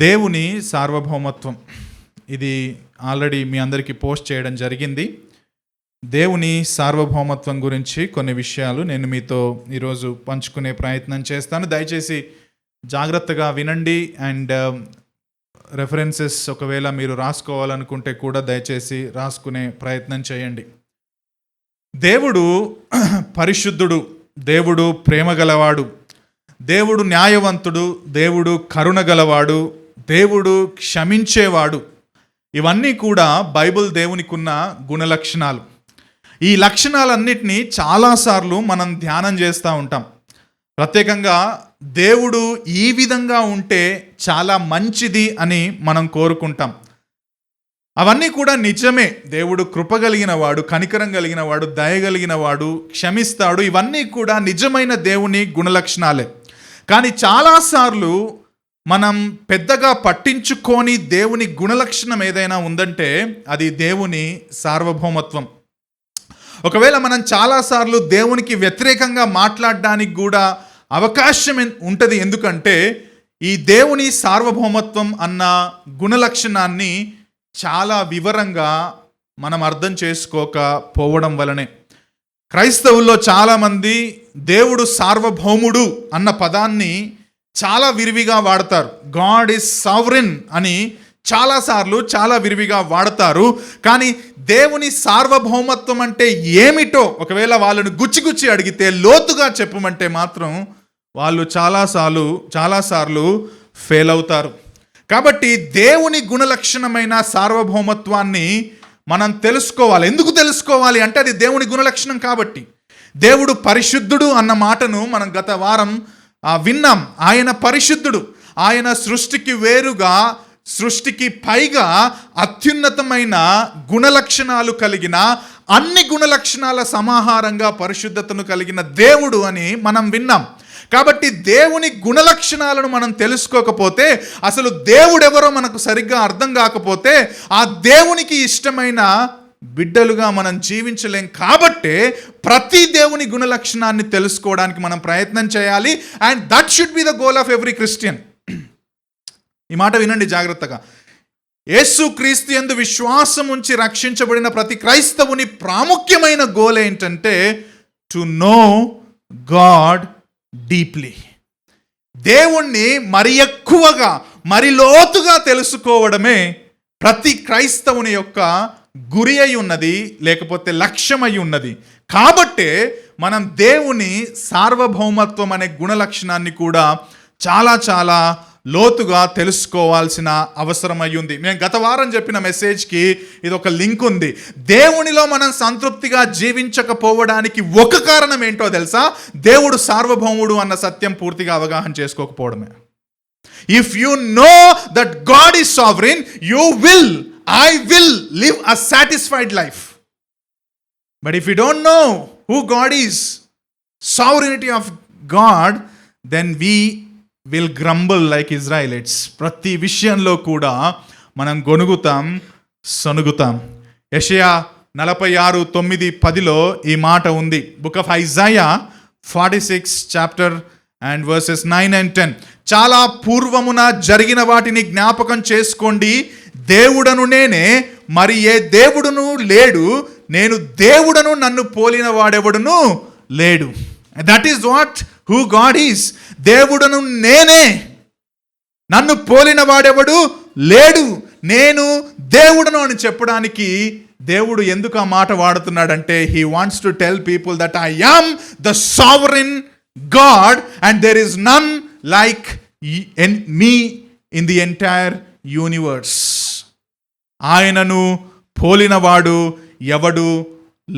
దేవుని సార్వభౌమత్వం ఇది ఆల్రెడీ మీ అందరికీ పోస్ట్ చేయడం జరిగింది. దేవుని సార్వభౌమత్వం గురించి కొన్ని విషయాలు నేను మీతో ఈరోజు పంచుకునే ప్రయత్నం చేస్తాను. దయచేసి జాగ్రత్తగా వినండి. అండ్ రెఫరెన్సెస్ ఒకవేళ మీరు రాసుకోవాలనుకుంటే కూడా దయచేసి రాసుకునే ప్రయత్నం చేయండి. దేవుడు పరిశుద్ధుడు, దేవుడు ప్రేమ గలవాడు, దేవుడు న్యాయవంతుడు, దేవుడు కరుణ గలవాడు, దేవుడు క్షమించేవాడు. ఇవన్నీ కూడా బైబిల్ దేవునికి ఉన్న గుణలక్షణాలు. ఈ లక్షణాలన్నిటినీ చాలాసార్లు మనం ధ్యానం చేస్తూ ఉంటాం. ప్రత్యేకంగా దేవుడు ఈ విధంగా ఉంటే చాలా మంచిది అని మనం కోరుకుంటాం. అవన్నీ కూడా నిజమే. దేవుడు కృప కలిగిన వాడు, కనికరం కలిగిన వాడు, దయగలిగిన వాడు, క్షమిస్తాడు. ఇవన్నీ కూడా నిజమైన దేవుని గుణలక్షణాలే. కానీ చాలాసార్లు మనం పెద్దగా పట్టించుకొని దేవుని గుణలక్షణం ఏదైనా ఉందంటే అది దేవుని సార్వభౌమత్వం. ఒకవేళ మనం చాలాసార్లు దేవునికి వ్యతిరేకంగా మాట్లాడడానికి కూడా అవకాశం ఉంటుంది. ఎందుకంటే ఈ దేవుని సార్వభౌమత్వం అన్న గుణలక్షణాన్ని చాలా వివరంగా మనం అర్థం చేసుకోకపోవడం వలనే క్రైస్తవుల్లో చాలామంది దేవుడు సార్వభౌముడు అన్న పదాన్ని చాలా విరివిగా వాడతారు. గాడ్ ఈజ్ సావరిన్ అని చాలాసార్లు చాలా విరివిగా వాడతారు. కానీ దేవుని సార్వభౌమత్వం అంటే ఏమిటో ఒకవేళ వాళ్ళను గుచ్చి అడిగితే, లోతుగా చెప్పమంటే మాత్రం వాళ్ళు చాలాసార్లు ఫెయిల్ అవుతారు. కాబట్టి దేవుని గుణలక్షణమైన సార్వభౌమత్వాన్ని మనం తెలుసుకోవాలి. ఎందుకు తెలుసుకోవాలి అంటే అది దేవుని గుణలక్షణం కాబట్టి. దేవుడు పరిశుద్ధుడు అన్న మాటను మనం గత వారం విన్నాం. ఆయన పరిశుద్ధుడు. ఆయన సృష్టికి వేరుగా, సృష్టికి పైగా అత్యున్నతమైన గుణలక్షణాలు కలిగిన, అన్ని గుణలక్షణాల సమాహారంగా పరిశుద్ధతను కలిగిన దేవుడు అని మనం విన్నాం. కాబట్టి దేవుని గుణలక్షణాలను మనం తెలుసుకోకపోతే, అసలు దేవుడెవరో మనకు సరిగ్గా అర్థం కాకపోతే ఆ దేవునికి ఇష్టమైన బిడ్డలుగా మనం జీవించలేం. కాబట్టే ప్రతి దేవుని గుణలక్షణాన్ని తెలుసుకోవడానికి మనం ప్రయత్నం చేయాలి. And that should be the goal of every Christian. ఈ మాట వినండి జాగ్రత్తగా. యేసు క్రీస్తు యందు విశ్వాసం ఉంచి రక్షించబడిన ప్రతి క్రైస్తవుని ప్రాముఖ్యమైన గోల్ ఏంటంటే టు నో గాడ్ డీప్లీ. దేవుణ్ణి మరి ఎక్కువగా, మరి లోతుగా తెలుసుకోవడమే ప్రతి క్రైస్తవుని యొక్క గురి అయి ఉన్నది, లేకపోతే లక్ష్యం అయి ఉన్నది. కాబట్టే మనం దేవుని సార్వభౌమత్వం అనే గుణలక్షణాన్ని కూడా చాలా లోతుగా తెలుసుకోవాల్సిన అవసరం అయ్యింది. నేను గత వారం చెప్పిన మెసేజ్కి ఇది ఒక లింక్ ఉంది. దేవునిలో మనం సంతృప్తిగా జీవించకపోవడానికి ఒక కారణం ఏంటో తెలుసా? దేవుడు సార్వభౌముడు అన్న సత్యం పూర్తిగా అవగాహన చేసుకోకపోవడమే. If you know that God is sovereign, I will live a satisfied life. But if you don't know who God is, sovereignty of God, then we will grumble like Israelites. ప్రతి విషయంలో కూడా మనం గొనుగుతాం, సనుగుతాం. యెషయా 46:9-10 ఈ మాట ఉంది. Book of Isaiah 46 chapter and versus 9 and 10. చాలా పూర్వమున జరిగిన వాటిని జ్ఞాపకం చేసుకోండి. దేవుడను నేనే, మరి ఏ దేవుడును లేడు. నేను దేవుడను, నన్ను పోలిన వాడెవడును లేడు. That is what who God is. దేవుడను నేనే, నన్ను పోలిన వాడెవడు లేడు. నేను దేవుడను అని చెప్పడానికి దేవుడు ఎందుకు ఆ మాట వాడుతున్నాడంటే he wants to tell people that I am the sovereign God and there is none like me in the entire universe. ఆయనను పోలినవాడు ఎవడు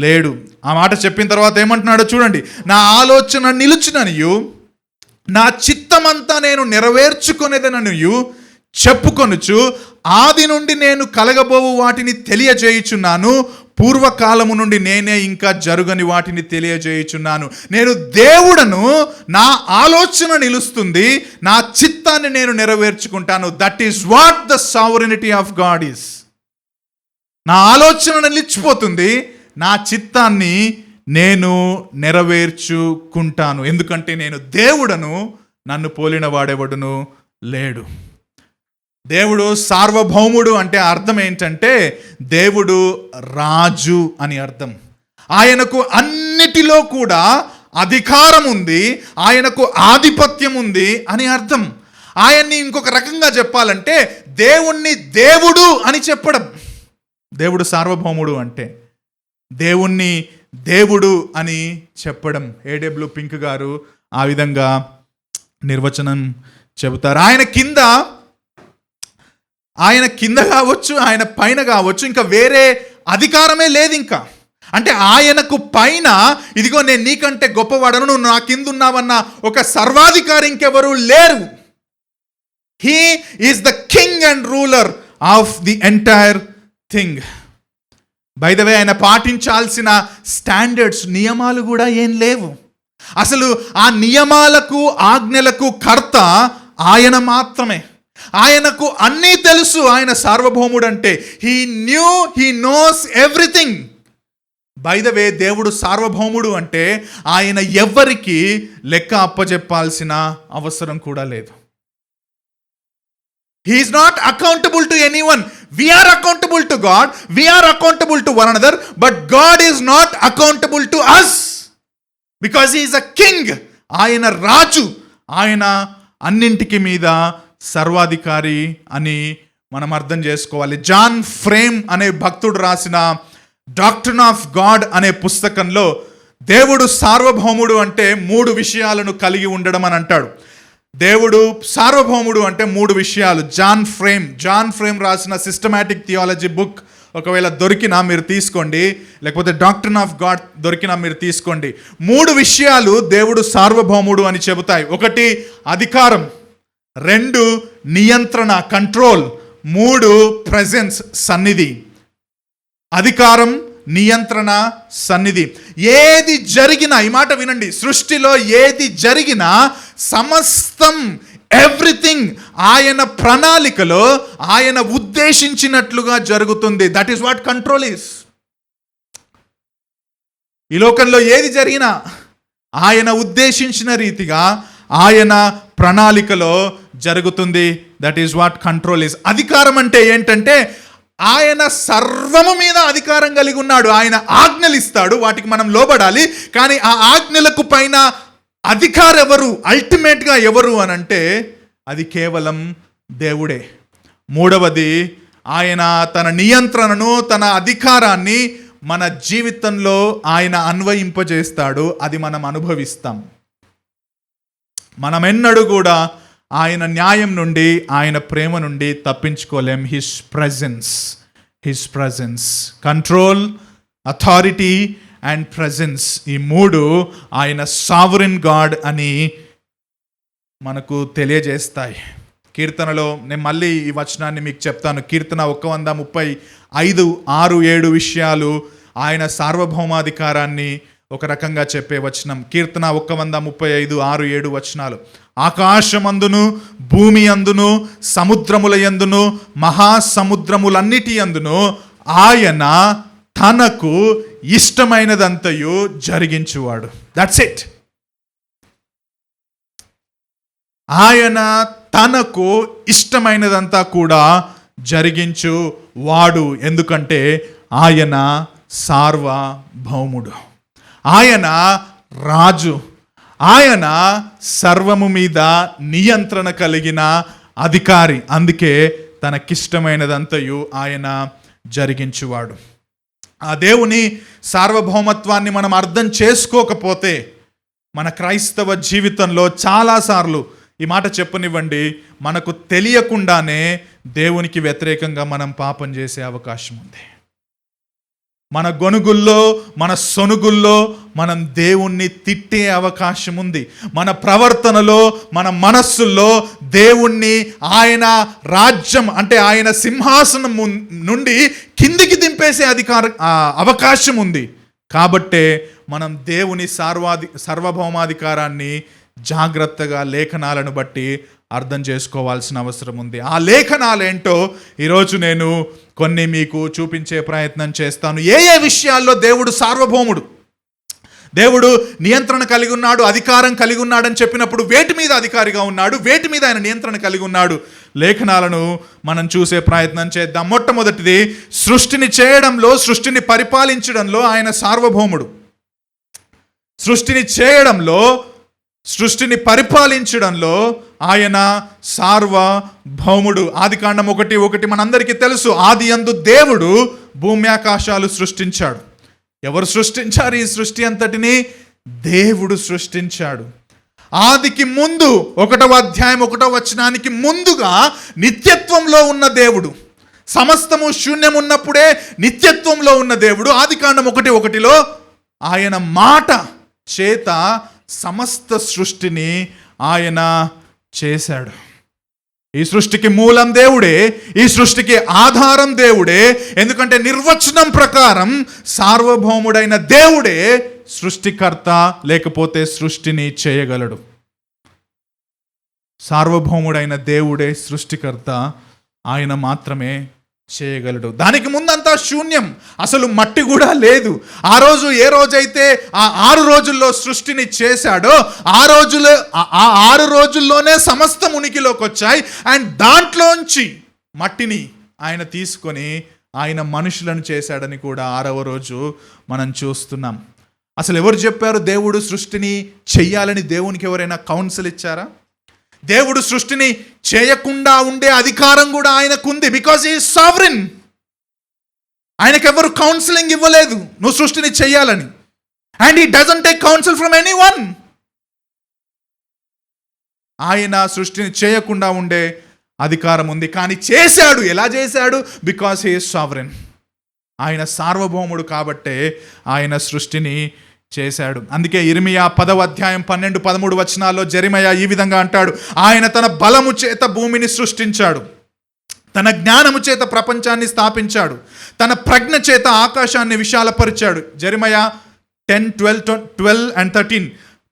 లేడు. ఆ మాట చెప్పిన తర్వాత ఏమంటున్నాడో చూడండి. నా ఆలోచన నిలుచుననియు, నా చిత్తమంతా నేను నెరవేర్చుకొనేదననియు చెప్పుకొనుచు, ఆది నుండి నేను కలగబోవు వాటిని తెలియజేయుచున్నాను, పూర్వకాలము నుండి నేనే ఇంకా జరుగని వాటిని తెలియజేయుచున్నాను. నేను దేవుడను, నా ఆలోచన నిలుస్తుంది, నా చిత్తాన్ని నేను నెరవేర్చుకుంటాను. That is what the sovereignty of God is. నా ఆలోచన నిలిచిపోతుంది, నా చిత్తాన్ని నేను నెరవేర్చుకుంటాను. ఎందుకంటే నేను దేవుడను, నన్ను పోలిన వాడెవడును లేడు. దేవుడు సార్వభౌముడు అంటే అర్థం ఏంటంటే దేవుడు రాజు అని అర్థం. ఆయనకు అన్నిటిలో కూడా అధికారం ఉంది, ఆయనకు ఆధిపత్యం ఉంది అని అర్థం. ఆయన్ని ఇంకొక రకంగా చెప్పాలంటే దేవుణ్ణి దేవుడు అని చెప్పడం. దేవుడు సార్వభౌముడు అంటే దేవుణ్ణి దేవుడు అని చెప్పడం. ఏడబ్ల్యూ పింక్ గారు ఆ విధంగా నిర్వచనం చెబుతారు. ఆయన కింద కావచ్చు, ఆయన పైన కావచ్చు, ఇంకా వేరే అధికారమే లేదు ఇంకా. అంటే ఆయనకు పైన ఇదిగో నేను నీకంటే గొప్పవాడను, నువ్వు నా కింద ఉన్నావన్న ఒక సర్వాధికారి ఇంకెవరు లేరు. He is the king and ruler of the entire thing. By the way, ఆయన పాటించాల్సిన స్టాండర్డ్స్, నియమాలు కూడా ఏం లేవు. అసలు ఆ నియమాలకు ఆజ్ఞలకు కర్త ఆయన మాత్రమే. ఆయనకు అన్నీ తెలుసు. ఆయన సార్వభౌముడు అంటే he knows everything. By the వే, దేవుడు సార్వభౌముడు అంటే ఆయన ఎవ్వరికి లెక్క అప్పచెప్పాల్సిన అవసరం కూడా లేదు. He is not accountable to anyone. We are accountable to God. We are accountable to one another. But God is not accountable to us. Because He is a king. ఆయన రాజు. ఆయన అన్నింటికి మీద సర్వాధికారి అని మనం అర్థం చేసుకోవాలి. జాన్ ఫ్రేమ్ అనే భక్తుడు రాసిన డాక్ట్రిన్ ఆఫ్ గాడ్ అనే పుస్తకంలో దేవుడు సార్వభౌముడు అంటే 3 విషయాలను కలిగి ఉండడం అని అంటాడు. దేవుడు సార్వభౌముడు అంటే 3 విషయాలు. జాన్ ఫ్రేమ్ రాసిన సిస్టమాటిక్ థియాలజీ బుక్ ఒకవేళ దొరికినా మీరు తీసుకోండి, లేకపోతే డాక్ట్రిన్ ఆఫ్ గాడ్ దొరికినా మీరు తీసుకోండి. 3 విషయాలు దేవుడు సార్వభౌముడు అని చెబుతాయి. 1 అధికారం, 2 నియంత్రణ కంట్రోల్, 3 ప్రెజెన్స్ సన్నిధి. అధికారం, నియంత్రణ, సన్నిధి. ఏది జరిగినా, ఈ మాట వినండి, సృష్టిలో ఏది జరిగినా సమస్తం, ఎవ్రీథింగ్ ఆయన ప్రణాళికలో ఆయన ఉద్దేశించినట్లుగా జరుగుతుంది. That is what control is. ఈ లోకంలో ఏది జరిగినా ఆయన ఉద్దేశించిన రీతిగా ఆయన ప్రణాళికలో జరుగుతుంది. That is what control is. అధికారం అంటే ఏంటంటే ఆయన సర్వము మీద అధికారం కలిగి ఉన్నాడు. ఆయన ఆజ్ఞలు ఇస్తాడు, వాటికి మనం లోబడాలి. కానీ ఆ ఆజ్ఞలకు పైన అధికారం ఎవరు, అల్టిమేట్గా ఎవరు అని అంటే అది కేవలం దేవుడే. 3వది, ఆయన తన నియంత్రణను, తన అధికారాన్ని మన జీవితంలో ఆయన అన్వయింపజేస్తాడు. అది మనం అనుభవిస్తాం. మనం ఎన్నడూ కూడా ఆయన న్యాయం నుండి, ఆయన ప్రేమ నుండి తప్పించుకోలేం. His presence, control, authority and presence, ఈ 3 ఆయన సావరెన్ గాడ్ అని మనకు తెలియజేస్తాయి. కీర్తనలో నేను మళ్ళీ ఈ వచనాన్ని మీకు చెప్తాను. కీర్తన 135, 6, 7 విషయాలు ఆయన సార్వభౌమాధికారాన్ని ఒక రకంగా చెప్పే వచనం. కీర్తన 135, 6, 7 వచనాలు. ఆకాశమందును, భూమి అందును, సముద్రముల యందును, మహాసముద్రములన్నిటి అందును ఆయన తనకు ఇష్టమైనదంతయు జరిగించువాడు. That's it. ఆయన తనకు ఇష్టమైనదంతా కూడా జరిగించు వాడు. ఎందుకంటే ఆయన సార్వభౌముడు, ఆయన రాజు, ఆయన సర్వము మీద నియంత్రణ కలిగిన అధికారి. అందుకే తనకిష్టమైనదంతయు ఆయన జరిగించువాడు. ఆ దేవుని సార్వభౌమత్వాన్ని మనం అర్థం చేసుకోకపోతే మన క్రైస్తవ జీవితంలో చాలాసార్లు, ఈ మాట చెప్పనివ్వండి, మనకు తెలియకుండానే దేవునికి వ్యతిరేకంగా మనం పాపం చేసే అవకాశం ఉంది. మన గొనుగుల్లో, మన సొనుగుల్లో మనం దేవుణ్ణి తిట్టే అవకాశం ఉంది. మన ప్రవర్తనలో, మన మనస్సుల్లో దేవుణ్ణి ఆయన రాజ్యం అంటే ఆయన సింహాసనం నుండి కిందికి దింపేసే అవకాశం ఉంది. కాబట్టే మనం దేవుని సర్వభౌమాధికారాన్ని జాగ్రత్తగా లేఖనాలను బట్టి అర్థం చేసుకోవాల్సిన అవసరం ఉంది. ఆ లేఖనాలు ఏంటో ఈరోజు నేను కొన్ని మీకు చూపించే ప్రయత్నం చేస్తాను. ఏ విషయాల్లో దేవుడు సార్వభౌముడు, దేవుడు నియంత్రణ కలిగి ఉన్నాడు, అధికారం కలిగి ఉన్నాడని చెప్పినప్పుడు వేటి మీద అధికారిగా ఉన్నాడు, వేటి మీద ఆయన నియంత్రణ కలిగి ఉన్నాడు? లేఖనాలను మనం చూసే ప్రయత్నం చేద్దాం. మొట్టమొదటిది, సృష్టిని చేయడంలో, సృష్టిని పరిపాలించడంలో ఆయన సార్వభౌముడు. సృష్టిని చేయడంలో, సృష్టిని పరిపాలించడంలో ఆయన సార్వభౌముడు. ఆదికాండం 1:1 మనందరికీ తెలుసు. ఆది యందు దేవుడు భూమి ఆకాశాలు సృష్టించాడు. ఎవరు సృష్టించారు ఈ సృష్టి అంతటిని? దేవుడు సృష్టించాడు. ఆదికి ముందు 1వ అధ్యాయం 1వ వచనానికి ముందుగా నిత్యత్వంలో ఉన్న దేవుడు, సమస్తము శూన్యం ఉన్నప్పుడే నిత్యత్వంలో ఉన్న దేవుడు ఆదికాండం 1:1 ఆయన మాట చేత సమస్త సృష్టిని ఆయన చేశాడు. ఈ సృష్టికి మూలం దేవుడే, ఈ సృష్టికి ఆధారం దేవుడే. ఎందుకంటే నిర్వచనం ప్రకారం సార్వభౌముడైన దేవుడే సృష్టికర్త, లేకపోతే సృష్టిని చేయగలడు. సార్వభౌముడైన దేవుడే సృష్టికర్త, ఆయన మాత్రమే చేయగలడు. దానికి ముందంతా శూన్యం, అసలు మట్టి కూడా లేదు. ఆ రోజు ఏ రోజైతే ఆ 6 రోజుల్లో సృష్టిని చేశాడో ఆ 6 రోజుల్లోనే సమస్తం ఉనికిలోకి వచ్చాయి. అండ్ దాంట్లోంచి మట్టిని ఆయన తీసుకొని ఆయన మనుషులను చేశాడని కూడా 6వ రోజు మనం చూస్తున్నాం. అసలు ఎవరు చెప్పారు దేవుడు సృష్టిని చెయ్యాలని? దేవునికి ఎవరైనా కౌన్సిల్ ఇచ్చారా? దేవుడు సృష్టిని చేయకుండా ఉండే అధికారం కూడా ఆయనకుంది. Because he is sovereign. ఆయనకెవరు కౌన్సిలింగ్ ఇవ్వలేదు నువ్వు సృష్టిని చెయ్యాలని. And he doesn't take counsel from anyone. ఆయన సృష్టిని చేయకుండా ఉండే అధికారం ఉంది, కానీ చేశాడు. ఎలా చేశాడు? Because he is sovereign. ఆయన సార్వభౌముడు కాబట్టే ఆయన సృష్టిని చేశాడు. అందుకే ఇర్మియా 10వ అధ్యాయం 12-13 వచనాల్లో జెరెమయా ఈ విధంగా అంటాడు, ఆయన తన బలము చేత భూమిని సృష్టించాడు, తన జ్ఞానము చేత ప్రపంచాన్ని స్థాపించాడు, తన ప్రజ్ఞ చేత ఆకాశాన్ని విశాలపరిచాడు. జెరెమయా 10:12-13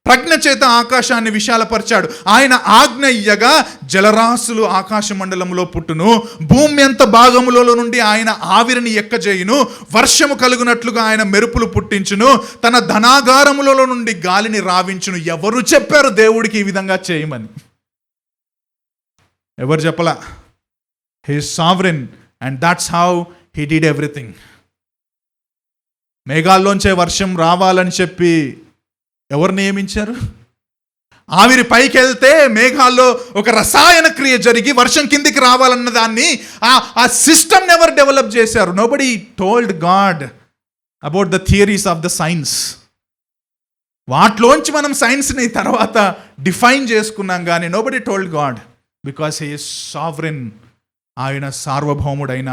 ప్రజ్ఞ చేత ఆకాశాన్ని విశాలపరిచాడు. ఆయన ఆజ్ఞ ఇయ్యగా జలరాశులు ఆకాశ మండలంలో పుట్టును, భూమి అంత భాగములలో నుండి ఆయన ఆవిరిని ఎక్కజేయును, వర్షము కలుగునట్లుగా ఆయన మెరుపులు పుట్టించును, తన ధనాగారములలో నుండి గాలిని రావించును. ఎవరు చెప్పారు దేవుడికి ఈ విధంగా చేయమని? ఎవరు చెప్పలా. He is sovereign and that's how he did everything. మేఘాల్లోంచే వర్షం రావాలని చెప్పి ఎవరు నియమించారు? ఆవిరి పైకి వెళ్తే మేఘాల్లో ఒక రసాయన క్రియ జరిగి వర్షం కిందికి రావాలన్న దాన్ని ఆ సిస్టమ్ ఎవరు డెవలప్ చేశారు? Nobody told God about the theories of the science. వాటిలోంచి మనం సైన్స్ని తర్వాత డిఫైన్ చేసుకున్నాం, కానీ nobody told God, because he is sovereign. ఆయన సార్వభౌముడైన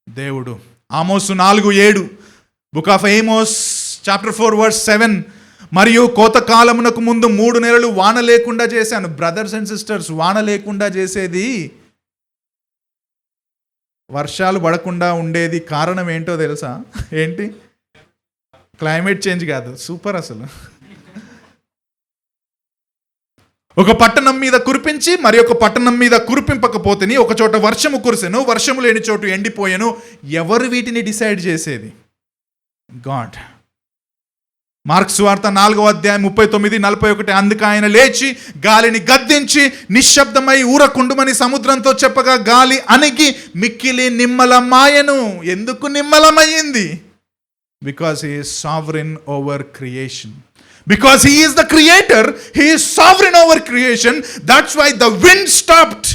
దేవుడు. ఆమోసు 4:7, బుక్ ఆఫ్ ఏమోస్ చాప్టర్ 4:7, మరియు కోతకాలమునకు ముందు 3 నెలలు వాన లేకుండా చేశాను. బ్రదర్స్ అండ్ సిస్టర్స్, వాన లేకుండా చేసేది, వర్షాలు పడకుండా ఉండేది కారణం ఏంటో తెలుసా? ఏంటి? క్లైమేట్ చేంజ్ కాదు. సూపర్. అసలు ఒక పట్టణం మీద కురిపించి మరి ఒక పట్టణం మీద కురిపింపకపోతేని ఒక చోట వర్షము కురిసెను, వర్షము లేని చోటు ఎండిపోయాను. ఎవరు వీటిని డిసైడ్ చేసేది? గాడ్. మార్కు సువార్త 4వ అధ్యాయం 39-41, అందుకు ఆయన లేచి గాలిని గద్దించి నిశ్శబ్దమై ఊరకుండుమని సముద్రంతో చెప్పగా గాలి అణిగి మిక్కిలి నిమ్మలమాయెను. ఎందుకు నిమ్మలమయ్యింది? Because he is sovereign over creation. Because he is the creator, he is sovereign over creation. That's why the wind stopped.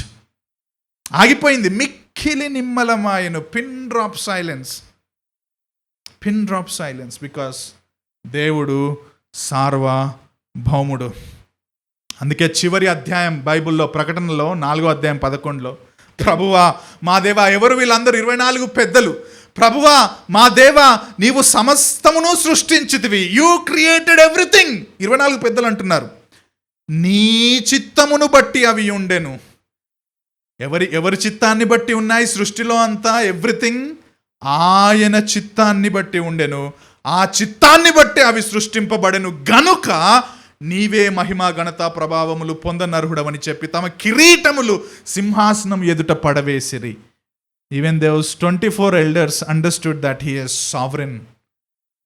ఆగిపోయింది. మిక్కిలి నిమ్మలమాయెను. Pin drop silence. బికాస్ దేవుడు సార్వభౌముడు. అందుకే చివరి అధ్యాయం బైబిల్లో, ప్రకటనలో 4వ అధ్యాయం 11లో, ప్రభువా మా దేవా, ఎవరు వీళ్ళందరూ? 24 పెద్దలు. ప్రభువా మా దేవా, నీవు సమస్తమును సృష్టించితివి. You created everything. 24 పెద్దలు అంటున్నారు, నీ చిత్తమును బట్టి అవి ఉండెను. ఎవరి చిత్తాన్ని బట్టి ఉన్నాయి సృష్టిలో అంతా? ఎవ్రీథింగ్ ఆయన చిత్తాన్ని బట్టి ఉండెను. ఆ చిత్తాన్ని బట్టి అవి సృష్టింపబడెను గనుక నీవే మహిమ ఘనత ప్రభావములు పొందనర్హుడవని చెప్పి తమ కిరీటములు సింహాసనం ఎదుట పడవేసిరి. Even those 24 elders understood that he is sovereign.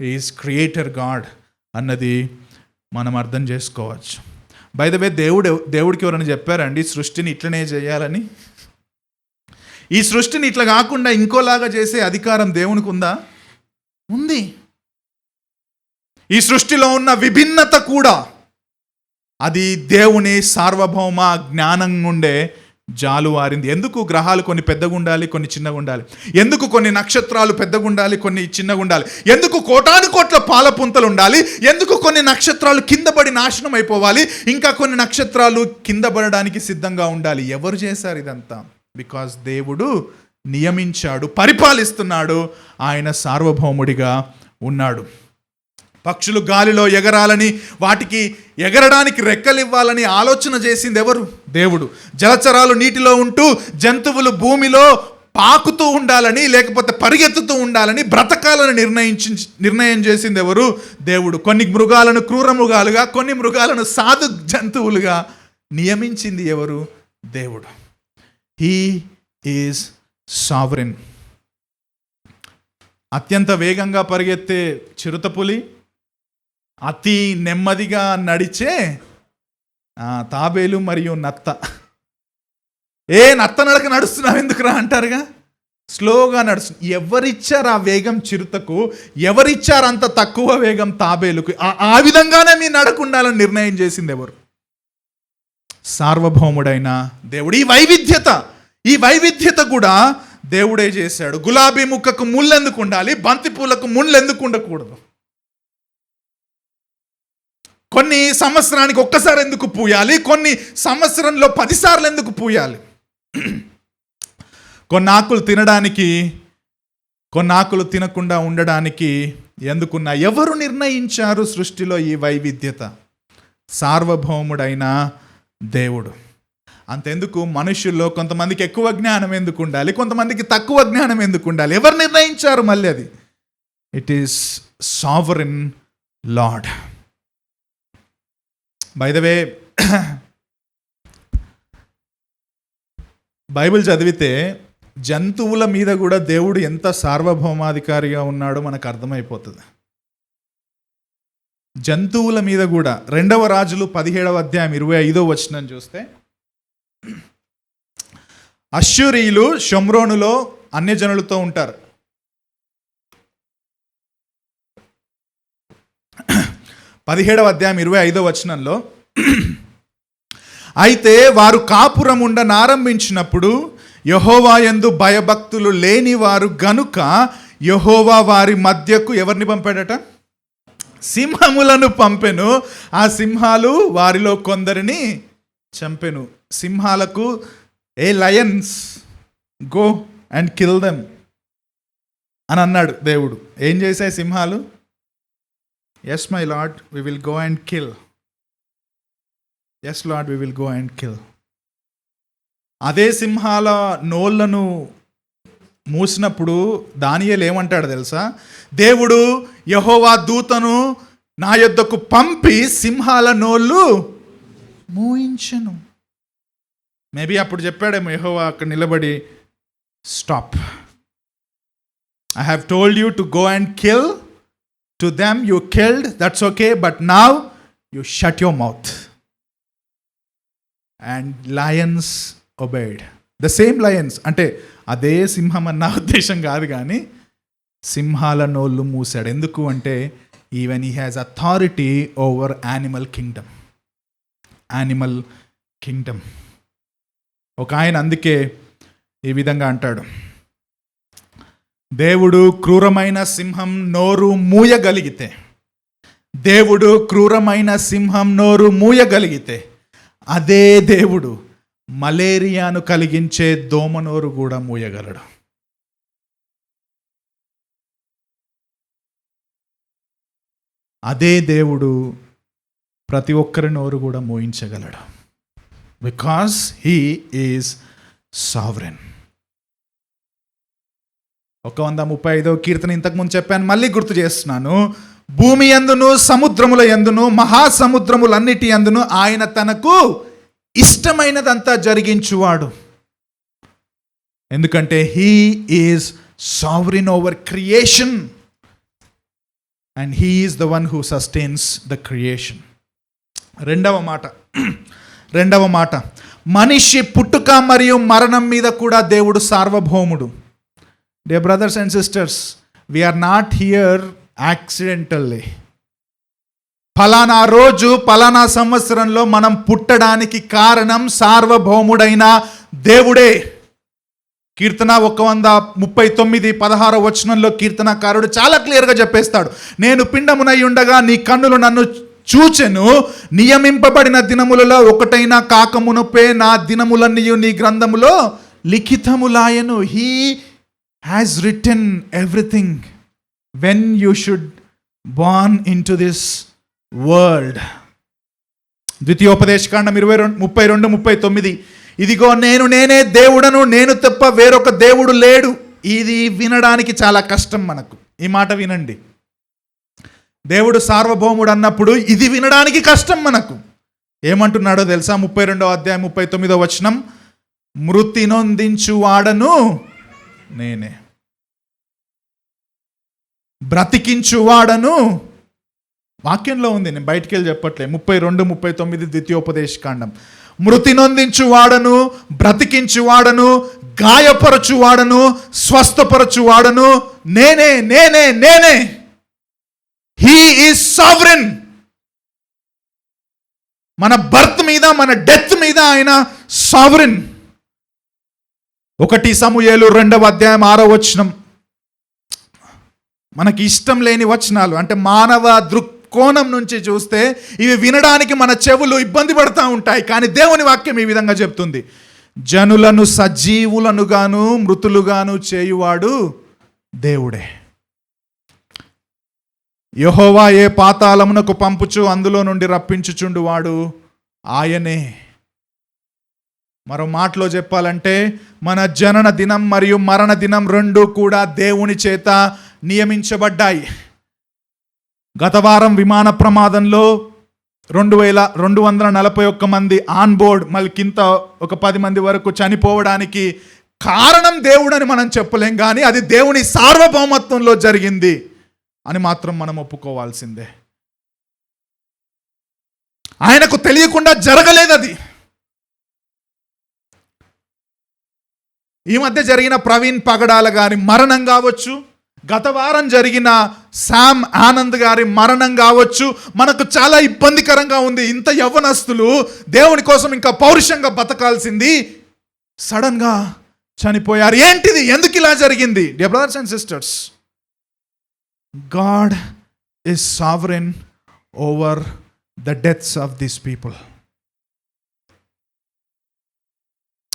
He is creator God. అన్నది మనం అర్థం చేసుకోవచ్చు. బై ద వే, దేవుడికి ఎవరైనా చెప్పారండి సృష్టిని ఇట్లనే చేయాలని? ఈ సృష్టిని ఇట్లా కాకుండా ఇంకోలాగా చేసే అధికారం దేవునికి ఉందా? ఉంది. ఈ సృష్టిలో ఉన్న విభిన్నత కూడా అది దేవుని సార్వభౌమ జ్ఞానం నుండే జాలువారింది. ఎందుకు గ్రహాలు కొన్ని పెద్దగా ఉండాలి, కొన్ని చిన్నగా ఉండాలి? ఎందుకు కొన్ని నక్షత్రాలు పెద్దగా ఉండాలి, కొన్ని చిన్నగా ఉండాలి? ఎందుకు కోటాను కోట్ల పాలపుంతలు ఉండాలి? ఎందుకు కొన్ని నక్షత్రాలు కింద పడి నాశనం అయిపోవాలి, ఇంకా కొన్ని నక్షత్రాలు కింద పడడానికి సిద్ధంగా ఉండాలి? ఎవరు చేశారు ఇదంతా? బికాస్ దేవుడు నియమించాడు, పరిపాలిస్తున్నాడు, ఆయన సార్వభౌముడిగా ఉన్నాడు. పక్షులు గాలిలో ఎగరాలని, వాటికి ఎగరడానికి రెక్కలు ఇవ్వాలని ఆలోచన చేసింది ఎవరు? దేవుడు. జలచరాలు నీటిలో ఉంటూ, జంతువులు భూమిలో పాకుతూ ఉండాలని, లేకపోతే పరిగెత్తుతూ ఉండాలని, బ్రతకాలని నిర్ణయం చేసింది ఎవరు? దేవుడు. కొన్ని మృగాలను క్రూర మృగాలుగా, కొన్ని మృగాలను సాధు జంతువులుగా నియమించింది ఎవరు? దేవుడు. He is sovereign. అత్యంత వేగంగా పరిగెత్తే చిరుతపులి, అతి నెమ్మదిగా నడిచే తాబేలు మరియు నత్త. నత్త నడక నడుస్తున్నావు ఎందుకురా అంటారుగా, స్లోగా నడుస్తుంది. ఎవరిచ్చారు ఆ వేగం చిరుతకు? ఎవరిచ్చారు అంత తక్కువ వేగం తాబేలుకు? ఆ విధంగానే మీ నడక ఉండాలని నిర్ణయం చేసింది ఎవరు? సార్వభౌముడైన దేవుడు. ఈ వైవిధ్యత కూడా దేవుడే చేశాడు. గులాబీ ముక్కకు ముళ్ళు ఎందుకు ఉండాలి, బంతి పూలకు ముళ్ళు ఎందుకు ఉండకూడదు? కొన్ని సంవత్సరానికి ఒక్కసారి ఎందుకు పూయాలి, కొన్ని సంవత్సరంలో 10 సార్లు ఎందుకు పూయాలి? కొన్ని ఆకులు తినడానికి, కొన్ని ఆకులు తినకుండా ఉండడానికి ఎందుకున్నా? ఎవరు నిర్ణయించారు సృష్టిలో ఈ వైవిధ్యత? సార్వభౌముడైన దేవుడు. అంతెందుకు, మనుషుల్లో కొంతమందికి ఎక్కువ జ్ఞానం ఎందుకు ఉండాలి, కొంతమందికి తక్కువ జ్ఞానం ఎందుకు ఉండాలి? ఎవరు నిర్ణయించారు మళ్ళీ అది? It is sovereign lord. By the way, Bible చదివితే జంతువుల మీద కూడా దేవుడు ఎంత సార్వభౌమాధికారిగా ఉన్నాడో మనకు అర్థమైపోతుంది. జంతువుల మీద కూడా 2వ రాజులు 17వ అధ్యాయం 25వ వచనం చూస్తే, అష్షూరీయులు షోమ్రోనులో అన్యజనులతో ఉంటారు. 17వ అధ్యాయం 25వ వచనంలో, అయితే వారు కాపురం ఉండనారంభించినప్పుడు యెహోవా యందు భయభక్తులు లేని వారు గనుక యెహోవా వారి మధ్యకు ఎవరిని పంపాడట? సింహములను పంపెను. ఆ సింహాలు వారిలో కొందరిని చంపెను. సింహాలకు, lions go and kill them అని అన్నాడు దేవుడు. ఏం చేశాయి సింహాలు? Yes my lord, we will go and kill. Yes lord, we will go and kill. అదే సింహాల నోళ్లను మూసినప్పుడు దానియేలు ఏమంటాడు తెలుసా? దేవుడు యెహోవా దూతను నా యొద్దకు పంపి సింహాల నోళ్ళు మూయించెను. మేబీ అప్పుడు చెప్పాడేమో యెహోవా అక్కడ నిలబడి, stop, I have told you to go and kill. To them you killed, that's okay, but now you shut your mouth. And Lions obeyed. The same Lions అంటే అదే సింహం అన్న ఉద్దేశం కాదు, కానీ సింహాల నోళ్ళు మూసాడు. ఎందుకు అంటే even he has authority over animal Kingdom. ఒక ఆయన అందుకే ఈ విధంగా అంటాడు, దేవుడు క్రూరమైన సింహం నోరు మూయగలిగితే, దేవుడు క్రూరమైన సింహం నోరు మూయగలిగితే, అదే దేవుడు మలేరియాను కలిగించే దోమ నోరు కూడా మూయగలడు. అదే దేవుడు ప్రతి ఒక్కరి నోరు కూడా మోయించగలడు. Because he is sovereign. 135వ కీర్తన ఇంతకుముందు చెప్పాను, మళ్ళీ గుర్తు చేస్తున్నాను. భూమి యందును సముద్రముల యందును మహాసముద్రములన్నిటి యందును ఆయన తనకు ఇష్టమైనదంతా జరిగించువాడు. ఎందుకంటే he is sovereign over creation. And he is the one who sustains the creation. రెండవ మాట, మనిషి పుట్టుక మరియు మరణం మీద కూడా దేవుడు సార్వభౌముడు. Dear brothers and sisters, we are not here accidentally. ఫలానా రోజు ఫలానా సంవత్సరంలో మనం పుట్టడానికి కారణం సార్వభౌముడైన దేవుడే. కీర్తన 139:16 వచనంలో కీర్తనకారుడు చాలా క్లియర్గా చెప్పేస్తాడు, నేను పిండమునై ఉండగా నీ కన్నులు నన్ను చూచెను, నియమింపబడిన దినములలో ఒకటైనా కాకమునుపే నా దినములన్నీ నీ గ్రంథములో లిఖితములాయను. He has written everything when you should born into this world. ద్వితీయోపదేశకాండం 32:39, ఇదిగో నేనే దేవుడను, నేను తప్ప వేరొక దేవుడు లేడు. ఇది వినడానికి చాలా కష్టం మనకు. ఈ మాట వినండి, దేవుడు సార్వభౌముడు అన్నప్పుడు ఇది వినడానికి కష్టం మనకు. ఏమంటున్నాడో తెలుసా? 32వ అధ్యాయం 39వ వచనం, మృతి నొందించువాడను నేనే, బ్రతికించువాడను. వాక్యంలో ఉంది, నేను బయటికి వెళ్ళి చెప్పట్లే. 32:39 ద్వితీయోపదేశకాండం. మృతి నొందించువాడను, బ్రతికించువాడను, గాయపరచువాడను, స్వస్థపరచువాడను నేనే నేనే నేనే. He is sovereign. మన బర్త్ మీద, మన డెత్ మీద ఆయన సావరెన్. 1 సమూయేలు 2వ అధ్యాయం 6వ వచనం. మనకి ఇష్టం లేని వచనాలు, అంటే మానవ దృక్కోణం నుంచి చూస్తే ఇవి వినడానికి మన చెవులు ఇబ్బంది పడుతూ ఉంటాయి. కానీ దేవుని వాక్యం ఈ విధంగా చెప్తుంది, జనులను సజీవులనుగాను మృతులుగాను చేయువాడు దేవుడే. యెహోవా ఏ పాతాళమునకు పంపుచు అందులో నుండి రప్పించుచుండు వాడు ఆయనే. మరో మాటలో చెప్పాలంటే మన జనన దినం మరియు మరణ దినం రెండూ కూడా దేవుని చేత నియమించబడ్డాయి. గత వారం విమాన ప్రమాదంలో 2241 మంది ఆన్ బోర్డ్, మళ్ళీ కింద ఒక 10 మంది వరకు చనిపోవడానికి కారణం దేవుడని మనం చెప్పలేం, కానీ అది దేవుని సార్వభౌమత్వంలో జరిగింది అని మాత్రం మనం ఒప్పుకోవాల్సిందే. ఆయనకు తెలియకుండా జరగలేదు అది. ఈ మధ్య జరిగిన ప్రవీణ్ పగడాల గారి మరణం కావచ్చు, గత వారం జరిగిన శామ్ ఆనంద్ గారి మరణం కావచ్చు, మనకు చాలా ఇబ్బందికరంగా ఉంది. ఇంత యవ్వనస్తులు దేవుని కోసం ఇంకా పౌరుషంగా బతకాల్సింది సడన్గా చనిపోయారు. ఏంటిది? ఎందుకు ఇలా జరిగింది? Dear brothers and sisters, God is sovereign over the deaths of these people.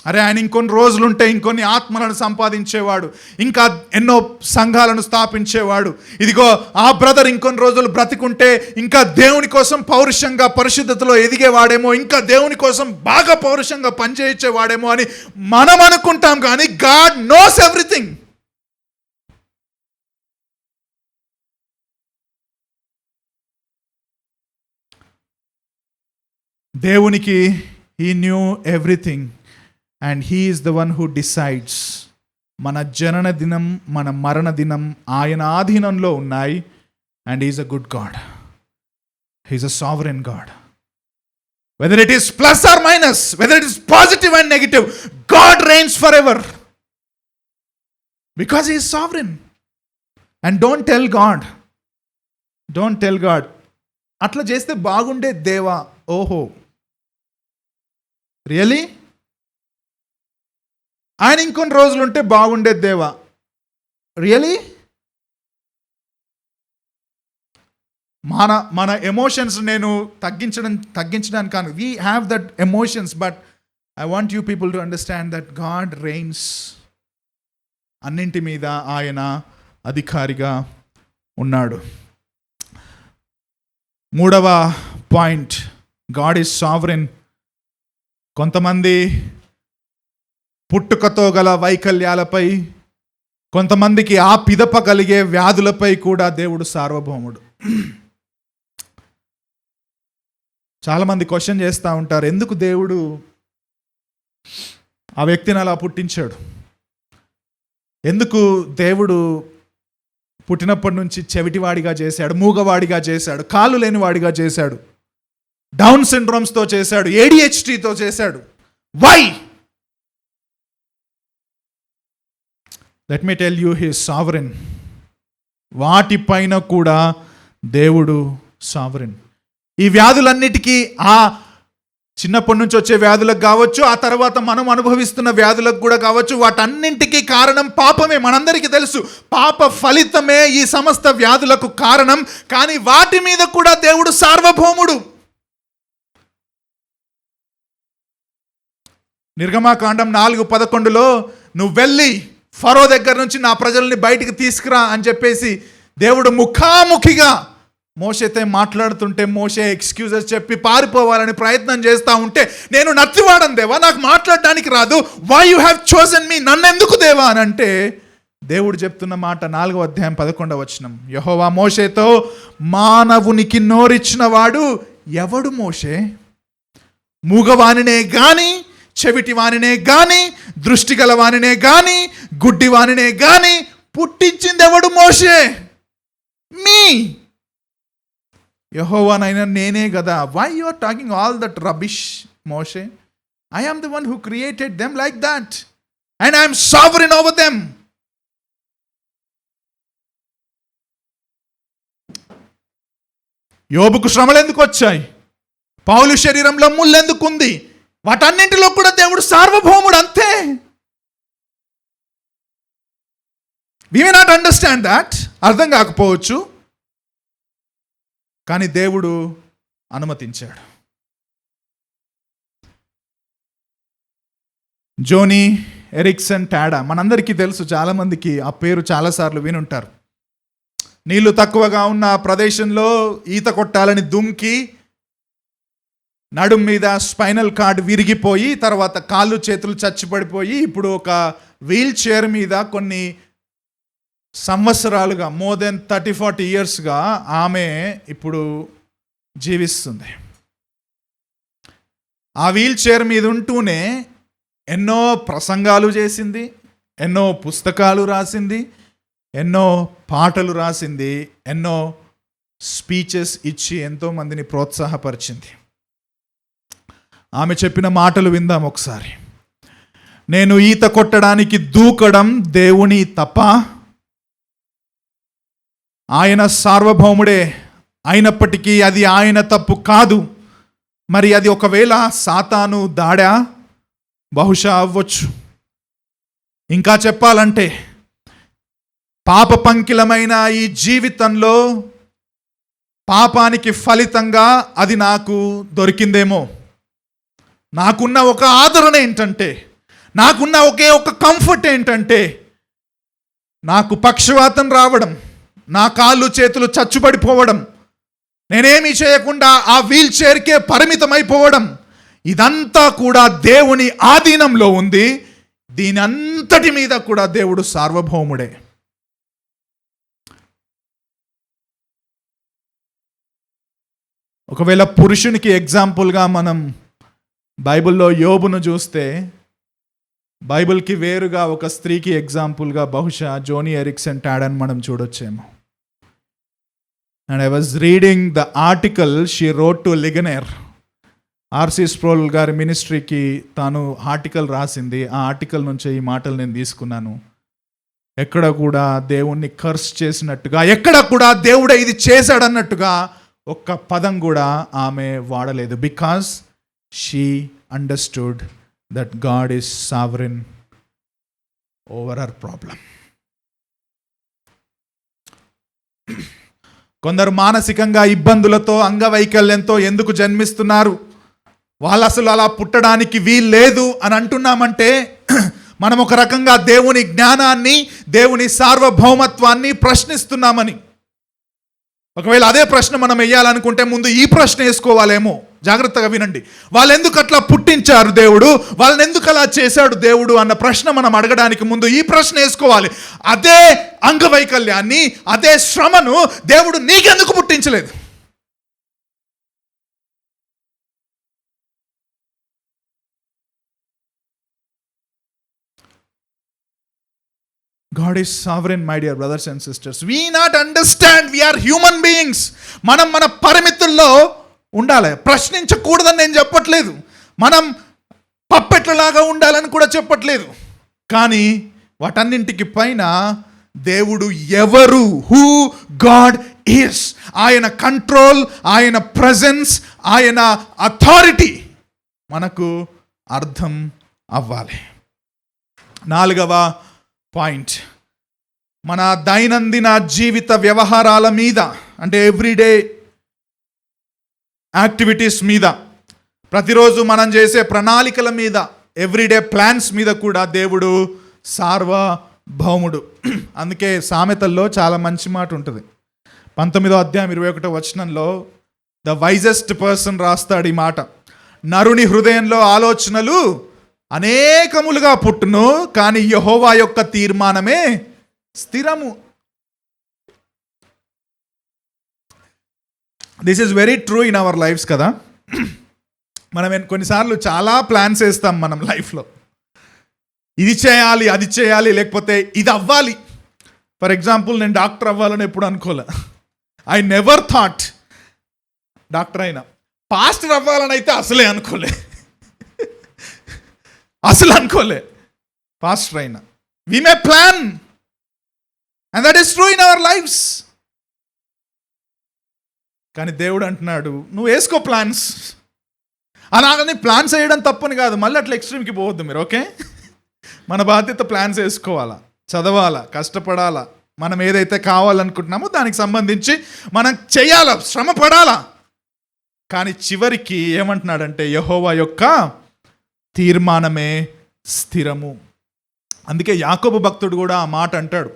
అరే, ఆయన ఇంకొన్ని రోజులుంటే ఇంకొన్ని ఆత్మలను సంపాదించేవాడు, ఇంకా ఎన్నో సంఘాలను స్థాపించేవాడు. ఇదిగో ఆ బ్రదర్ ఇంకొన్ని రోజులు బ్రతికుంటే ఇంకా దేవుని కోసం పౌరుషంగా పరిశుద్ధతలో ఎదిగేవాడేమో, ఇంకా దేవుని కోసం బాగా పౌరుషంగా పనిచేయించేవాడేమో అని మనం అనుకుంటాం. కానీ గాడ్ నోస్ ఎవ్రీథింగ్. దేవునికి he knew everything and he is the one who decides. మన జనన దినం, మన మరణ దినం ఆయన ఆధీనంలో ఉన్నాయి. And is a good God, he is a sovereign God. Whether it is plus or minus, whether it is positive and negative, God reigns forever because he is sovereign. And don't tell God అట్లా చేస్తే బాగుండే దేవా. ఓహో, really? ఆయన ఇంకొన్ని రోజులు ఉంటే బాగుండేది దేవా. రియలీ? మన ఎమోషన్స్ నేను తగ్గించడానికి కాను. We have that emotions, but I want you people to understand that God rains. అన్నింటి మీద ఆయన అధికారిగా ఉన్నాడు. 3వ పాయింట్, గాడ్ ఈజ్ సావరెన్. కొంతమంది పుట్టుకతో గల వైకల్యాలపై, కొంతమందికి ఆ పిదప కలిగే వ్యాధులపై కూడా దేవుడు సార్వభౌముడు. చాలామంది క్వశ్చన్ చేస్తూ ఉంటారు, ఎందుకు దేవుడు ఆ వ్యక్తిని అలా పుట్టించాడు? ఎందుకు దేవుడు పుట్టినప్పటి నుంచి చెవిటివాడిగా చేశాడు, మూగవాడిగా చేశాడు, కాలు లేనివాడిగా చేశాడు, డౌన్ సిండ్రోమ్స్తో చేశాడు, ADHDతో చేశాడు. Why? Let me tell you, he is sovereign. వాటిపైన కూడా దేవుడు సావరెన్. ఈ వ్యాధులన్నిటికీ, ఆ చిన్నప్పటి నుంచి వచ్చే వ్యాధులకు కావచ్చు, ఆ తర్వాత మనం అనుభవిస్తున్న వ్యాధులకు కూడా కావచ్చు, వాటన్నింటికీ కారణం పాపమే. మనందరికీ తెలుసు, పాప ఫలితమే ఈ సమస్త వ్యాధులకు కారణం. కానీ వాటి మీద కూడా దేవుడు సార్వభౌముడు. నిర్గమాకాండం 4:11లో నువ్వు వెళ్ళి ఫరో దగ్గర నుంచి నా ప్రజల్ని బయటికి తీసుకురా అని చెప్పేసి దేవుడు ముఖాముఖిగా మోషేతో మాట్లాడుతుంటే, మోషే ఎక్స్క్యూజెస్ చెప్పి పారిపోవాలని ప్రయత్నం చేస్తూ ఉంటే, నేను నత్తివాడను దేవా, నాకు మాట్లాడడానికి రాదు, why you have chosen me, నన్ను ఎందుకు దేవా అని అంటే, దేవుడు చెప్తున్న మాట 4వ అధ్యాయం 11వ వచనం. యెహోవా మోషేతో, మానవునికి నోరిచ్చిన వాడు ఎవడు మోషే? మూగవానినే గాని, చెవిటి వానినే గాని, దృష్టి గల వానినే గాని, గుడ్డి వానినే గాని పుట్టించింది ఎవడు? మోషే. మీ యెహోవానైనా నేనే కదా. Why you are talking all that rubbish మోషే? I am the one who created them like that and I'm sovereign over them. యోబుకు శ్రమలు ఎందుకు వచ్చాయి? పౌలు శరీరంలో ముళ్ళు ఎందుకు ఉంది? వాటన్నింటిలో కూడా దేవుడు సార్వభౌముడు, అంతే. వి మే నాట్ అండర్స్టాండ్ దాట్, అర్థం కాకపోవచ్చు, కానీ దేవుడు అనుమతించాడు. జోనీ ఎరిక్సన్ టాడా మనందరికీ తెలుసు, చాలామందికి ఆ పేరు చాలాసార్లు వినుంటారు. నీళ్లు తక్కువగా ఉన్న ప్రదేశంలో ఈత కొట్టాలని దుంకి నడుం మీద స్పైనల్ కార్డ్ విరిగిపోయి, తర్వాత కాళ్ళు చేతులు చచ్చిపడిపోయి, ఇప్పుడు ఒక వీల్ చైర్ మీద కొన్ని సంవత్సరాలుగా, మోర్ దెన్ 30-40 ఇయర్స్గా ఆమె ఇప్పుడు జీవిస్తుంది. ఆ వీల్ చైర్ మీద ఉంటూనే ఎన్నో ప్రసంగాలు చేసింది, ఎన్నో పుస్తకాలు రాసింది, ఎన్నో పాటలు రాసింది, ఎన్నో స్పీచెస్ ఇచ్చి ఎంతోమందిని ప్రోత్సాహపరిచింది. ఆమె చెప్పిన మాటలు విందాం ఒకసారి. నేను ఈత కొట్టడానికి దూకడం దేవుని తప్ప, ఆయన సార్వభౌముడే అయినప్పటికీ అది ఆయన తప్పు కాదు. మరి అది ఒకవేళ సాతాను దాడా, బహుశా అవ్వచ్చు. ఇంకా చెప్పాలంటే, పాప పంకిలమైన ఈ జీవితంలో పాపానికి ఫలితంగా అది నాకు దొరికిందేమో. నాకున్న ఒక ఆదరణ ఏంటంటే, నాకున్న ఒకే ఒక కంఫర్ట్ ఏంటంటే, నాకు పక్షవాతం రావడం, నా కాళ్ళు చేతులు చచ్చుబడిపోవడం, నేనేమీ చేయకుండా ఆ వీల్ చైర్కే పరిమితమైపోవడం, ఇదంతా కూడా దేవుని ఆధీనంలో ఉంది. దీని అంతటి మీద కూడా దేవుడు సార్వభౌముడే. ఒకవేళ పురుషునికి ఎగ్జాంపుల్గా మనం బైబిల్లో యోబును చూస్తే, బైబిల్కి వేరుగా ఒక స్త్రీకి ఎగ్జాంపుల్గా బహుశా జోనీ ఎరిక్సన్ టాడాని మనం చూడొచ్చేమో. And I was reading the article she wrote to Ligonier. RC Sproul గారి మినిస్ట్రీకి తాను ఆర్టికల్ రాసింది. ఆ ఆర్టికల్ నుంచి ఈ మాటలు నేను తీసుకున్నాను. ఎక్కడ కూడా దేవుణ్ణి కర్స్ చేసినట్టుగా, ఎక్కడ కూడా దేవుడే ఇది చేశాడన్నట్టుగా ఒక్క పదం కూడా ఆమె వాడలేదు. Because she understood that God is sovereign over her problem. కొందరు మానసికంగా ఇబ్బందులతో, అంగవైకల్యంతో ఎందుకు జన్మిస్తున్నారు, వాళ్ళు అసలు అలా పుట్టడానికి వీలు లేదు అని అంటున్నామంటే, మనం ఒక రకంగా దేవుని జ్ఞానాన్ని, దేవుని సార్వభౌమత్వాన్ని ప్రశ్నిస్తున్నామని. ఒకవేళ అదే ప్రశ్న మనం వేయాలనుకుంటే ముందు ఈ ప్రశ్న వేసుకోవాలేమో. జాగ్రత్తగా వినండి. వాళ్ళు ఎందుకు అట్లా పుట్టించారు దేవుడు, వాళ్ళని ఎందుకు అలా చేశాడు దేవుడు అన్న ప్రశ్న మనం అడగడానికి ముందు ఈ ప్రశ్న వేసుకోవాలి. అదే అంగవైకల్యాన్ని, అదే శ్రమను దేవుడు నీకెందుకు పుట్టించలేదు? God is sovereign, my dear brothers and sisters. We not understand, we are human beings. మనం మన పరిమితుల్లో ఉండాలి. ప్రశ్నించకూడదని నేను చెప్పట్లేదు, మనం పప్పెట్లలాగా ఉండాలని కూడా చెప్పట్లేదు. కానీ వాటన్నింటికి పైన దేవుడు ఎవరు, హూ గాడ్ ఈస్, ఆయన కంట్రోల్, ఆయన ప్రెజెన్స్, ఆయన అథారిటీ మనకు అర్థం అవ్వాలి. 4వ పాయింట్, మన దైనందిన జీవిత వ్యవహారాల మీద, అంటే ఎవ్రీడే యాక్టివిటీస్ మీద, ప్రతిరోజు మనం చేసే ప్రణాళికల మీద, ఎవ్రీడే ప్లాన్స్ మీద కూడా దేవుడు సార్వభౌముడు. అందుకే సామెతల్లో చాలా మంచి మాట ఉంటుంది. 19వ అధ్యాయం 21వ వచనంలో ద వైజెస్ట్ పర్సన్ రాస్తాడు ఈ మాట: నరుని హృదయంలో ఆలోచనలు అనేకములుగా పుట్టును, కానీ యెహోవా యొక్క తీర్మానమే స్థిరము. This is very true in our lifes కదా. మనం కొన్నిసార్లు చాలా ప్లాన్స్ వేస్తాం మనం లైఫ్లో, ఇది చేయాలి, అది చేయాలి, లేకపోతే ఇది అవ్వాలి. ఫర్ ఎగ్జాంపుల్, నేను డాక్టర్ అవ్వాలని ఎప్పుడు అనుకోలే. ఐ నెవర్ థాట్ డాక్టర్ అయినా. పాస్టర్ అవ్వాలని అయితే అసలే అనుకోలే, అసలు అనుకోలే. పాస్టర్ అయినా we may plan, and that is true in our lifes. కానీ దేవుడు అంటున్నాడు, నువ్వు వేసుకో ప్లాన్స్. అలాగని ప్లాన్స్ వేయడం తప్పని కాదు, మళ్ళీ అట్లా ఎక్స్ట్రీమ్కి పోవద్దు మీరు, ఓకే? మన బాధ్యత ప్లాన్స్ వేసుకోవాలా, చదవాలా, కష్టపడాలా, మనం ఏదైతే కావాలనుకుంటున్నామో దానికి సంబంధించి మనం చేయాలా, శ్రమ పడాలా. కానీ చివరికి ఏమంటున్నాడంటే, యెహోవా యొక్క తీర్మానమే స్థిరము. అందుకే యాకోబు భక్తుడు కూడా ఆ మాట అంటాడు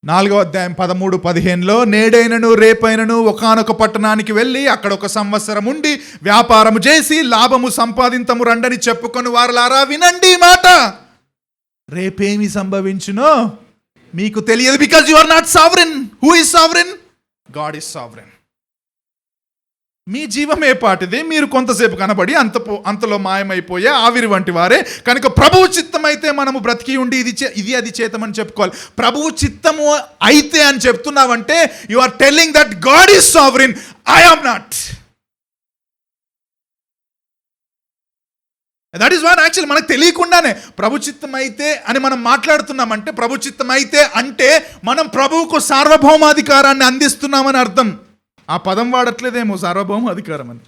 4వ అధ్యాయం 13-15లో, నేడైనను రేపైనను ఒకానొక పట్టణానికి వెళ్ళి అక్కడ 1 సంవత్సరం ఉండి వ్యాపారము చేసి లాభము సంపాదింతము రండని చెప్పుకొని వారులారా వినండి ఈ మాట, రేపేమి సంభవించునో మీకు తెలియదు. Because you are not sovereign. Who is sovereign? God is sovereign. మీ జీవమే పాటిది, మీరు కొంతసేపు కనబడి అంతలో మాయమైపోయే ఆవిరి వంటి వారే. కనుక ప్రభువు చిత్తం అయితే మనము బ్రతికి ఉండి ఇది అది చేతమని చెప్పుకోవాలి. ప్రభువు చిత్తము అయితే అని చెప్తున్నావంటే you are telling that God is sovereign, I am not. That is what actually మనకు తెలియకుండానే ప్రభు చిత్తం అయితే అని మనం మాట్లాడుతున్నామంటే, ప్రభు చిత్తం అయితే అంటే మనం ప్రభువుకు సార్వభౌమాధికారాన్ని అందిస్తున్నామని అర్థం. ఆ పదం వాడట్లేదేమో, సార్వభౌమ అధికారం అని.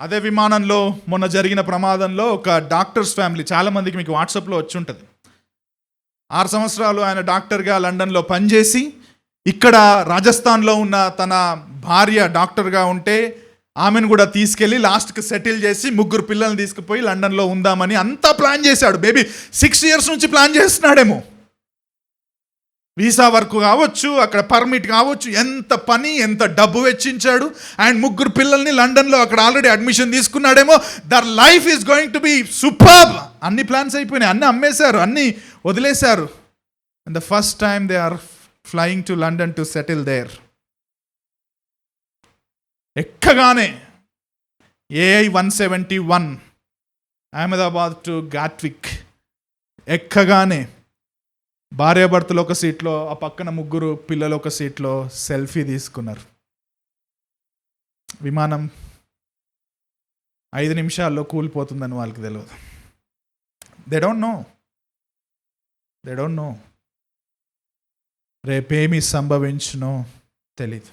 అదే విమానంలో మొన్న జరిగిన ప్రమాదంలో ఒక డాక్టర్స్ ఫ్యామిలీ, చాలామందికి మీకు వాట్సాప్లో వచ్చి ఉంటుంది. 6 సంవత్సరాలు ఆయన డాక్టర్గా లండన్లో పనిచేసి, ఇక్కడ రాజస్థాన్లో ఉన్న తన భార్య డాక్టర్గా ఉంటే ఆమెను కూడా తీసుకెళ్ళి లాస్ట్కి సెటిల్ చేసి 3 పిల్లల్ని తీసుకుపోయి లండన్లో ఉందామని అంతా ప్లాన్ చేశాడు. మేబీ 6 years నుంచి ప్లాన్ చేస్తున్నాడేమో. వీసా వర్క్ కావచ్చు, అక్కడ పర్మిట్ కావచ్చు, ఎంత పని, ఎంత డబ్బు వెచ్చించాడు. అండ్ 3 పిల్లల్ని లండన్లో అక్కడ ఆల్రెడీ అడ్మిషన్ తీసుకున్నాడేమో. Their life is going to be superb. అన్ని ప్లాన్స్ అయిపోయినాయి, అన్నీ అమ్మేశారు, అన్నీ వదిలేశారు. And the first time they are flying to London to settle there. ఎక్కగానే AI 171 అహ్మదాబాద్ టు గాట్విక్ ఎక్కగానే భార్యాభర్తలు ఒక సీట్లో, ఆ పక్కన 3 పిల్లలు ఒక సీట్లో సెల్ఫీ తీసుకున్నారు. విమానం 5 నిమిషాల్లో కూలిపోతుందని వాళ్ళకి తెలియదు. దే డోంట్ నో రేపేమి సంభవించునో తెలీదు.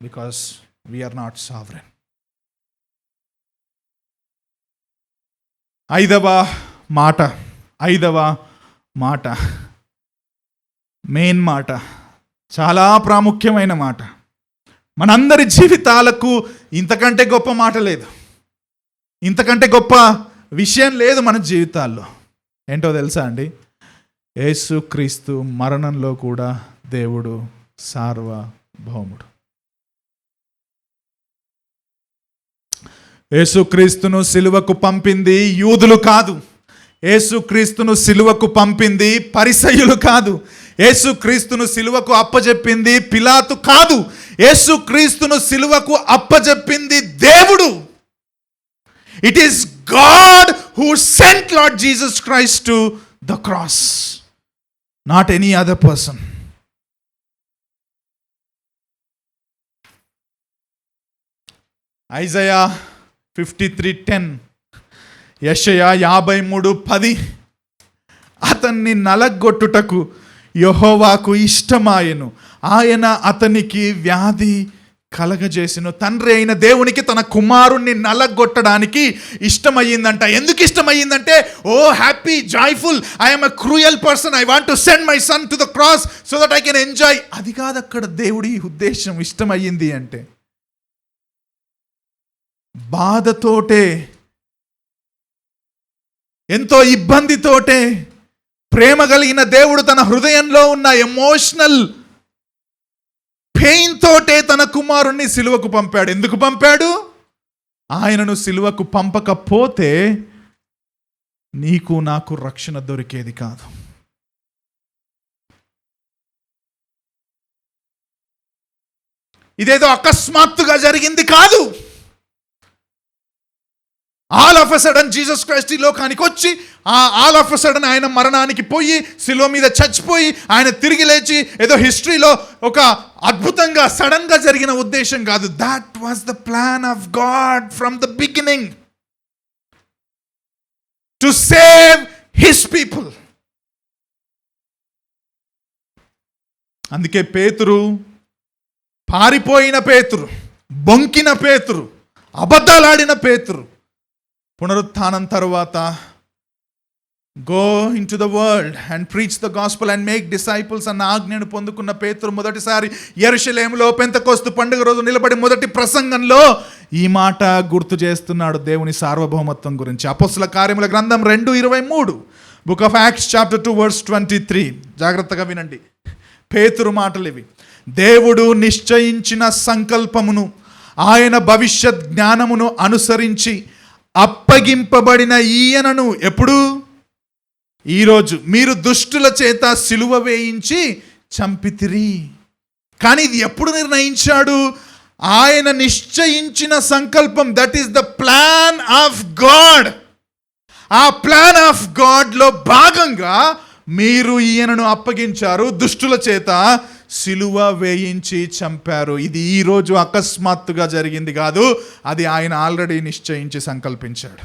Because we are not sovereign. 5వ మాట, మెయిన్ మాట, చాలా ప్రాముఖ్యమైన మాట. మనందరి జీవితాలకు ఇంతకంటే గొప్ప మాట లేదు, ఇంతకంటే గొప్ప విషయం లేదు మన జీవితాల్లో. ఏంటో తెలుసా అండి? యేసుక్రీస్తు మరణంలో కూడా దేవుడు సార్వభౌముడు. యేసుక్రీస్తును సిలువకు పంపింది యూదులు కాదు, యేసుక్రీస్తును సిలువకు పంపింది పరిసయ్యులు కాదు, యేసుక్రీస్తును సిలువకు అప్పజెప్పింది పిలాతు కాదు, యేసుక్రీస్తును సిలువకు అప్పజెప్పింది దేవుడు. It is God who sent Lord Jesus Christ to the cross, not any other person. Isaiah 53:10, యెషయా 53:10, అతన్ని నలగొట్టుటకు యెహోవాకు ఇష్టమాయెను, ఆయన అతనికి వ్యాధి కలగజేసెను. తండ్రి అయిన దేవునికి తన కుమారుణ్ణి నలగొట్టడానికి ఇష్టమయ్యిందంట. ఎందుకు ఇష్టమయ్యిందంటే, oh happy joyful, I'm a cruel person, I want to send my son to the cross so that I can enjoy. అది కాదు అక్కడ దేవుడి ఉద్దేశం. ఇష్టమయ్యింది అంటే బాధతోటే, ఎంతో ఇబ్బందితోటే, ప్రేమ కలిగిన దేవుడు తన హృదయంలో ఉన్న ఎమోషనల్ పెయిన్ తోటే తన కుమారుణ్ణి సిలువకు పంపాడు. ఎందుకు పంపాడు? ఆయనను సిలువకు పంపకపోతే నీకు నాకు రక్షణ దొరికేది కాదు. ఇదేదో అకస్మాత్తుగా జరిగింది కాదు. All of a sudden Jesus Christ ఈ లోకానికి వచ్చి, ఆల్ ఆఫ్ ఎ సడన్ ఆయన మరణానికి పోయి, శిలువ మీద చచ్చిపోయి, ఆయన తిరిగి లేచి, ఏదో హిస్టరీలో ఒక అద్భుతంగా సడన్ గా జరిగిన ఉద్దేశం కాదు. That was the plan of God from the beginning, to save his people. అందుకే పేతురు, పారిపోయిన పేతురు, బొంకిన పేతురు, అబద్ధాలాడిన పేతురు, పునరుత్థానం తరువాత go in to the world and preach the gospel and make disciples అన్న ఆజ్ఞను పొందుకున్న పేతురు మొదటిసారి యెరూషలేములో పెంతెకోస్తు పండుగ రోజు నిలబడి మొదటి ప్రసంగంలో ఈ మాట గుర్తు చేస్తున్నాడు దేవుని సార్వభౌమత్వం గురించి. అపోస్తల కార్యముల గ్రంథం 2:23, book of Acts chapter 2 verse 23. జాగ్రత్తగా వినండి, పేతురు మాటలు ఇవి. దేవుడు నిశ్చయించిన సంకల్పమును, ఆయన భవిష్యత్ జ్ఞానమును అనుసరించి అప్పగింపబడిన ఈయనను, ఎప్పుడు? ఈరోజు మీరు దుష్టుల చేత సిలువ వేయించి చంపితిరి. కానీ ఇది ఎప్పుడు నిర్ణయించాడు? ఆయన నిశ్చయించిన సంకల్పం. That is the plan of God. ఆ ప్లాన్ ఆఫ్ గాడ్లో భాగంగా మీరు ఈయనను అప్పగించారు, దుష్టుల చేత సిలువ వేయించి చంపారు. ఇది ఈరోజు అకస్మాత్తుగా జరిగింది కాదు, అది ఆయన ఆల్రెడీ నిశ్చయించి సంకల్పించాడు.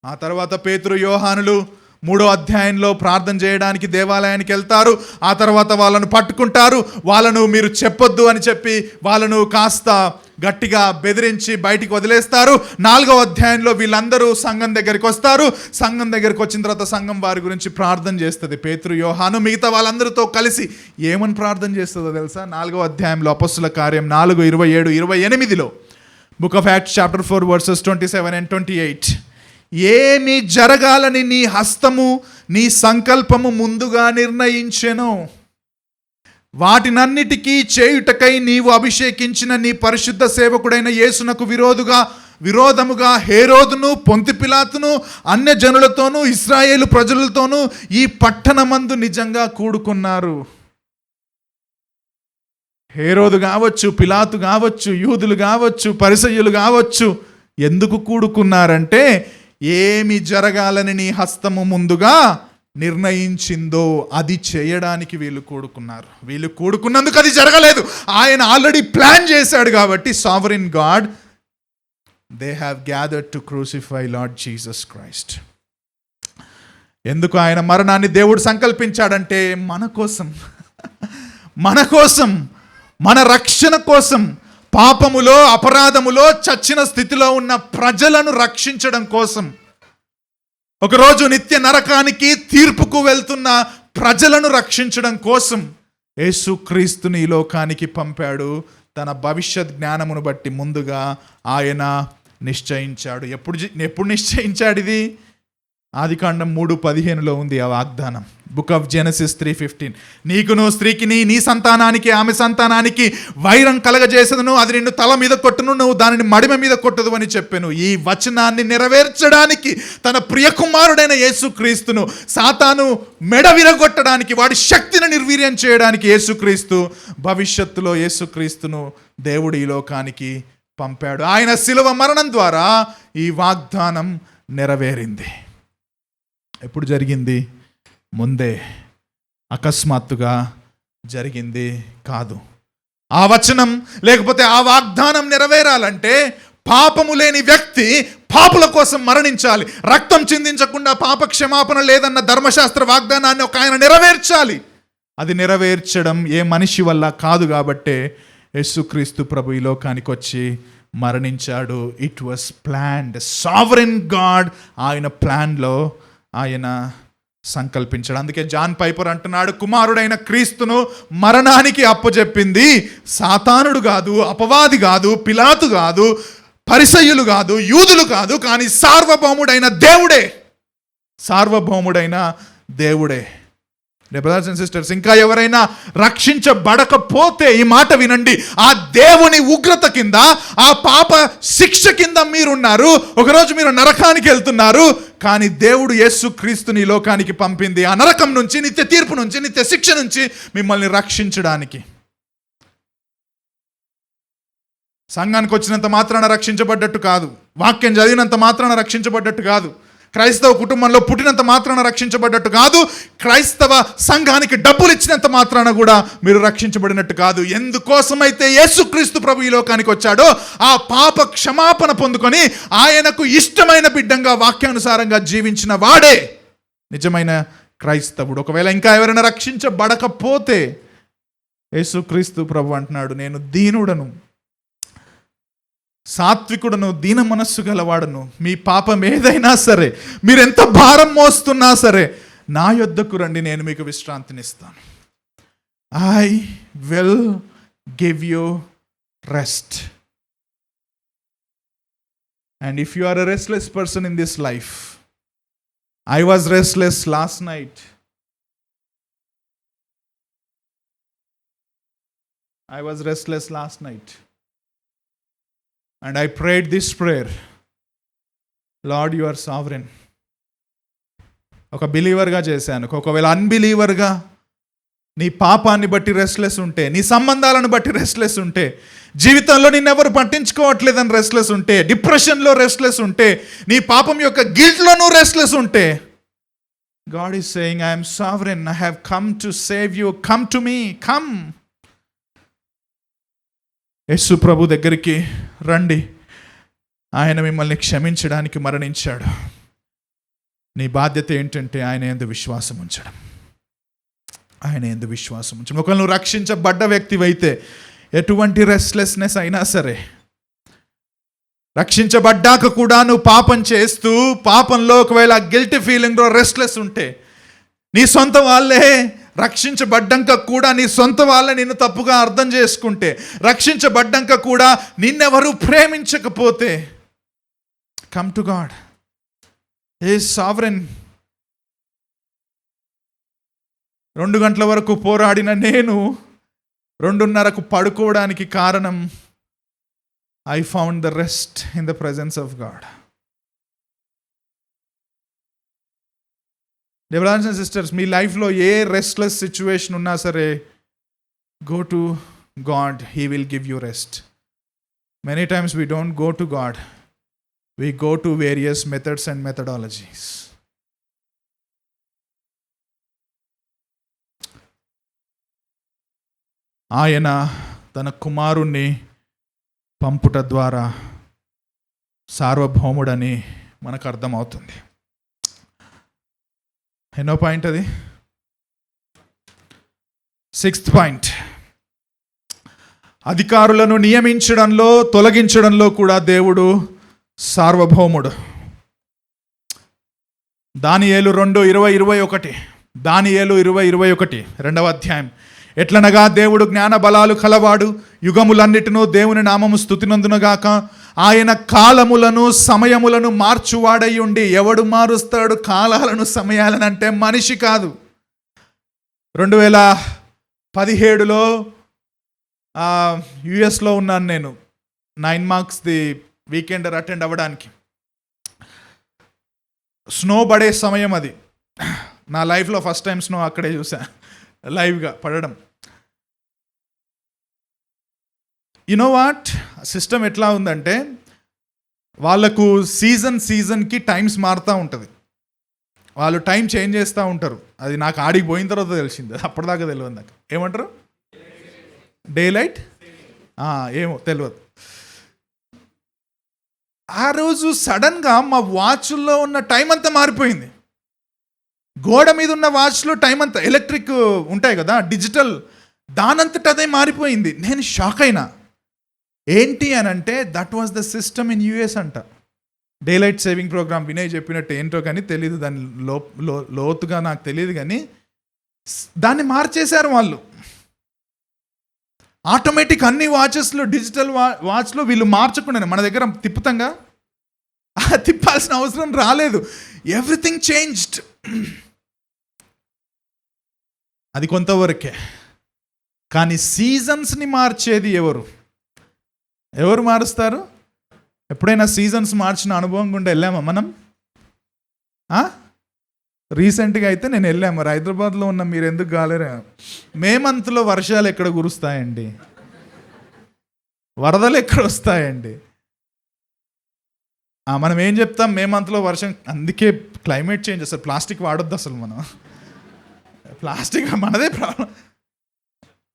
ఆ తర్వాత పేతురు, యోహానులు 3వ అధ్యాయంలో ప్రార్థన చేయడానికి దేవాలయానికి వెళ్తారు. ఆ తర్వాత వాళ్ళను పట్టుకుంటారు. వాళ్ళను మీరు చెప్పొద్దు అని చెప్పి వాళ్ళను కాస్త గట్టిగా బెదిరించి బయటికి వదిలేస్తారు. 4వ అధ్యాయంలో వీళ్ళందరూ సంఘం దగ్గరికి వస్తారు. సంఘం దగ్గరికి వచ్చిన తర్వాత సంఘం వారి గురించి ప్రార్థన చేస్తుంది. పేతురు, యోహాను మిగతా వాళ్ళందరితో కలిసి ఏమని ప్రార్థన చేస్తుందో తెలుసా? 4వ అధ్యాయంలో అపోస్తుల కార్యం 4:27-28లో, book of Acts chapter 4 verses 27 and 28. ఏమి జరగాలని నీ హస్తము, నీ సంకల్పము ముందుగా నిర్ణయించెను, వాటినన్నిటికీ చేయుటకై నీవు అభిషేకించిన నీ పరిశుద్ధ సేవకుడైన యేసునకు విరోధముగా హేరోదును, పొంతి పిలాతును, అన్య జనులతోనూ ఇశ్రాయేలు ప్రజలతోనూ ఈ పట్టణమందు నిజంగా కూడుకున్నారు. హేరోదు కావచ్చు, పిలాతు కావచ్చు, యూదులు కావచ్చు, పరిసయ్యులు కావచ్చు. ఎందుకు కూడుకున్నారంటే, ఏమి జరగాలని నీ హస్తము ముందుగా నిర్ణయించిందో అది చేయడానికి వీళ్ళు కూడుకున్నారు. వీళ్ళు కూడుకున్నందుకు అది జరగలేదు. ఆయన ఆల్రెడీ ప్లాన్ చేశాడు కాబట్టి, sovereign God, they have gathered to crucify lord Jesus Christ. ఎందుకు ఆయన మరణాన్ని దేవుడు సంకల్పించాడంటే, మన కోసం, మన రక్షణ కోసం, పాపములో అపరాధములో చచ్చిన స్థితిలో ఉన్న ప్రజలను రక్షించడం కోసం, ఒకరోజు నిత్య నరకానికి తీర్పుకు వెళ్తున్న ప్రజలను రక్షించడం కోసం యేసుక్రీస్తుని ఈ లోకానికి పంపాడు. తన భవిష్యత్ జ్ఞానమును బట్టి ముందుగా ఆయన నిశ్చయించాడు. ఎప్పుడు నిశ్చయించాడు ఇది? ఆదికాండం 3:15లో ఉంది ఆ వాగ్దానం. Book of Genesis 3:15. నీకును స్త్రీకిని, నీ సంతానానికి ఆమె సంతానానికి వైరం కలగజేసదును, అది నిన్ను తల మీద కొట్టును, నువ్వు దానిని మడిమ మీద కొట్టదు అని చెప్పాను. ఈ వచనాన్ని నెరవేర్చడానికి తన ప్రియకుమారుడైన యేసుక్రీస్తును సాతాను మెడ విరగొట్టడానికి, వాడి శక్తిని నిర్వీర్యం చేయడానికి యేసుక్రీస్తు, భవిష్యత్తులో యేసుక్రీస్తును దేవుడు ఈ లోకానికి పంపాడు. ఆయన శిలువ మరణం ద్వారా ఈ వాగ్దానం నెరవేరింది. ఎప్పుడు జరిగింది? ముందే, అకస్మాత్తుగా జరిగింది కాదు. ఆ వచనం లేకపోతే ఆ వాగ్దానం నెరవేరాలంటే పాపము లేని వ్యక్తి పాపుల కోసం మరణించాలి. రక్తం చిందించకుండా పాప క్షమాపణ లేదన్న ధర్మశాస్త్ర వాగ్దానాన్ని ఒక ఆయన నెరవేర్చాలి. అది నెరవేర్చడం ఏ మనిషి వల్ల కాదు. కాబట్టే యేసుక్రీస్తు ప్రభు ఈ లోకానికి వచ్చి మరణించాడు. It was planned. Sovereign God ఆయన ప్లాన్లో ఆయన సంకల్పించాడు. అందుకే జాన్ పైపర్ అంటున్నాడు, కుమారుడైన క్రీస్తును మరణానికి అప్పచెప్పింది సాతానుడు కాదు, అపవాది కాదు, పిలాతు కాదు, పరిసయ్యులు కాదు, యూదులు కాదు, కానీ సార్వభౌముడైన దేవుడే. సార్వభౌముడైన దేవుడే. బ్రదర్స్ అండ్ సిస్టర్స్, ఇంకా ఎవరైనా రక్షించబడకపోతే ఈ మాట వినండి. ఆ దేవుని ఉగ్రత కింద, ఆ పాప శిక్ష కింద మీరున్నారు. ఒకరోజు మీరు నరకానికి వెళ్తున్నారు. కానీ దేవుడు యేసుక్రీస్తుని ఈ లోకానికి పంపింది ఆ నరకం నుంచి, నిత్య తీర్పు నుంచి, నిత్య శిక్ష నుంచి మిమ్మల్ని రక్షించడానికి. సంఘానికి వచ్చినంత మాత్రాన రక్షించబడ్డట్టు కాదు, వాక్యం చదివినంత మాత్రాన రక్షించబడ్డట్టు కాదు, క్రైస్తవ కుటుంబంలో పుట్టినంత మాత్రాన రక్షించబడ్డట్టు కాదు, క్రైస్తవ సంఘానికి డబ్బులు ఇచ్చినంత మాత్రాన కూడా మీరు రక్షించబడినట్టు కాదు. ఎందుకోసమైతే యేసుక్రీస్తు ప్రభు ఈ లోకానికి వచ్చాడో ఆ పాప క్షమాపణ పొందుకొని ఆయనకు ఇష్టమైన బిడ్డంగా వాక్యానుసారంగా జీవించిన వాడే నిజమైన క్రైస్తవుడు. ఒకవేళ ఇంకా ఎవరైనా రక్షించబడకపోతే యేసుక్రీస్తు ప్రభు అంటున్నాడు, నేను దీనుడను, సాత్వికుడను, దీన మనస్సు గలవాడను. మీ పాపం ఏదైనా సరే, మీరెంత భారం మోస్తున్నా సరే, నా యొద్దకు రండి, నేను మీకు విశ్రాంతినిస్తాను. I will give you rest. And if you are a restless person in this life, I was restless last night. I was restless last night. And I prayed this prayer. Lord, you are sovereign. ఒక బిలీవర్గా చేశాను. ఒకవేళ అన్బిలీవర్గా నీ పాపాన్ని బట్టి restless ఉంటే, నీ సంబంధాలను బట్టి రెస్ట్లెస్ ఉంటే, జీవితంలో నిన్నెవరు పట్టించుకోవట్లేదని రెస్ట్లెస్ ఉంటే, డిప్రెషన్లో రెస్ట్లెస్ ఉంటే, నీ పాపం యొక్క గిల్ట్లో నువ్వు రెస్ట్లెస్ ఉంటే, God is saying, I am sovereign. I have come to save you. Come to me. Come. యేసు ప్రభు దగ్గరికి రండి. ఆయన మిమ్మల్ని క్షమించడానికి మరణించాడు. నీ బాధ్యత ఏంటంటే ఆయన యందు విశ్వాసం ఉంచడం. ఆయన యందు విశ్వాసం ఉంచడం. ఒకవేళ నువ్వు రక్షించబడ్డ వ్యక్తివైతే ఎటువంటి రెస్ట్లెస్నెస్ అయినా సరే, రక్షించబడ్డాక కూడా నువ్వు పాపం చేస్తూ పాపంలో ఒకవేళ గిల్టీ ఫీలింగ్లో రెస్ట్లెస్ ఉంటే, నీ సొంత వాళ్ళే రక్షించబడ్డాక కూడా నీ సొంత వాళ్ళే నిన్ను తప్పుగా అర్థం చేసుకుంటే, రక్షించబడ్డాక కూడా నిన్నెవరూ ప్రేమించకపోతే, come to God. He is sovereign. 2 గంటల వరకు పోరాడిన నేను 2:30కు పడుకోవడానికి కారణం, I found the rest in the presence of God. Brothers and sisters, మీ లైఫ్లో ఏ రెస్ట్లెస్ సిచ్యువేషన్ ఉన్నా సరే, go to God. He will give you rest. Many times we don't go to God, we go to various methods and methodologies. ఆయన తన కుమారుణ్ణి పంపుట ద్వారా సార్వభౌముడని మనకు అర్థమవుతుంది. ఎన్నో పాయింట్ అది? 6th point. అధికారులను నియమించడంలో, తొలగించడంలో కూడా దేవుడు సార్వభౌముడు. దానియేలు 2:20-21. దానియేలు 20:21 2వ అధ్యాయం. ఎట్లనగా దేవుడు జ్ఞాన బలాలు కలవాడు, యుగములన్నిటినూ దేవుని నామము స్తుతినందునుగాక. ఆయన కాలములను సమయములను మార్చువాడై ఉండి. ఎవడు మారుస్తాడు కాలాలను సమయాలను? అంటే మనిషి కాదు. 2017లో యుఎస్లో ఉన్నాను నేను. 9 marks ది వీకెండర్ అటెండ్ అవ్వడానికి. స్నో పడే సమయం అది. నా లైఫ్లో ఫస్ట్ టైం స్నో అక్కడే చూసా, లైవ్గా పడడం. యునో వాట్, సిస్టమ్ ఎట్లా ఉందంటే వాళ్ళకు సీజన్కి టైమ్స్ మారుతూ ఉంటుంది. వాళ్ళు టైం చేంజ్ చేస్తూ ఉంటారు. అది నాకు ఆడికి పోయిన తర్వాత తెలిసింది, అప్పటిదాకా తెలియదు నాకు. ఏమంటారు? డే లైట్, ఏమో తెలియదు. ఆ రోజు సడన్గా మా వాచ్లో ఉన్న టైం అంతా మారిపోయింది. గోడ మీద ఉన్న వాచ్లో టైం అంతా, ఎలక్ట్రిక్ ఉంటాయి కదా డిజిటల్, దానంతట అదే మారిపోయింది. నేను షాక్ అయినా. ఏంటి అని అంటే that was the system in US అంట. Day light saving program Vinay చెప్పినట్టు ఏంటో కానీ తెలియదు, దాని లోతుగా నాకు తెలియదు, కానీ దాన్ని మార్చేశారు వాళ్ళు. ఆటోమేటిక్ అన్ని వాచెస్లో, డిజిటల్ వాచ్లో వీళ్ళు మార్చకుండా మన దగ్గర తిప్పుతంగా తిప్పాల్సిన అవసరం రాలేదు. Everything changed. అది కొంతవరకే. కానీ సీజన్స్ని మార్చేది ఎవరు మారుస్తారు? ఎప్పుడైనా సీజన్స్ మార్చిన అనుభవం గుండా వెళ్ళామా మనం? రీసెంట్గా అయితే నేను వెళ్ళాము. మరి హైదరాబాద్లో ఉన్న మీరు ఎందుకు కాలేరా? మే మంత్లో వర్షాలు ఎక్కడ కురుస్తాయండి? వరదలు ఎక్కడ వస్తాయండి? మనం ఏం చెప్తాం? మే మంత్లో వర్షం, అందుకే క్లైమేట్ చేంజ్. అసలు ప్లాస్టిక్ వాడొద్దు అసలు. మనం ప్లాస్టిక్ మనదే problem.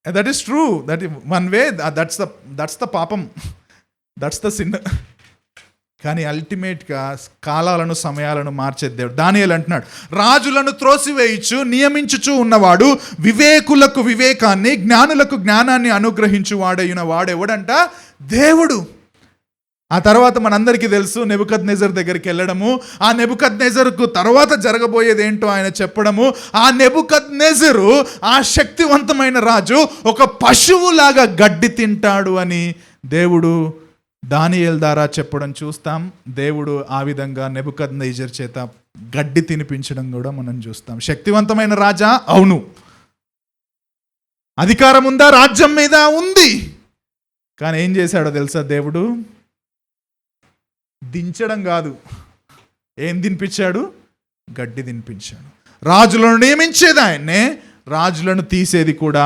That is true. That one way, that's the పాపం, దట్స్ ద సిన్. కానీ అల్టిమేట్గా కాలాలను, సమయాలను మార్చే దేవుడు. దానియేలు అంటున్నాడు, రాజులను త్రోసివేయచ్చు నియమించుచు ఉన్నవాడు, వివేకులకు వివేకాన్ని, జ్ఞానులకు జ్ఞానాన్ని అనుగ్రహించు వాడైన వాడెవడంట? దేవుడు. ఆ తర్వాత మనందరికీ తెలుసు, నెబుకద్నెజర్ దగ్గరికి వెళ్ళడము, ఆ నెబుకద్నెజర్కు తర్వాత జరగబోయేది ఏంటో ఆయన చెప్పడము. ఆ నెబుకద్నెజరు, ఆ శక్తివంతమైన రాజు, ఒక పశువులాగా గడ్డి తింటాడు అని దేవుడు దానియేలు ద్వారా చెప్పడం చూస్తాం. దేవుడు ఆ విధంగా నెబుకద్నెజర్ చేత గడ్డి తినిపించడం కూడా మనం చూస్తాం. శక్తివంతమైన రాజా, అవును. అధికారం ఉందా? రాజ్యం మీద ఉంది. కానీ ఏం చేశాడో తెలుసా? దేవుడు దించడం కాదు, ఏం తినిపించాడు? గడ్డి తినిపించాడు. రాజులను నియమించేది ఆయన్నే, రాజులను తీసేది కూడా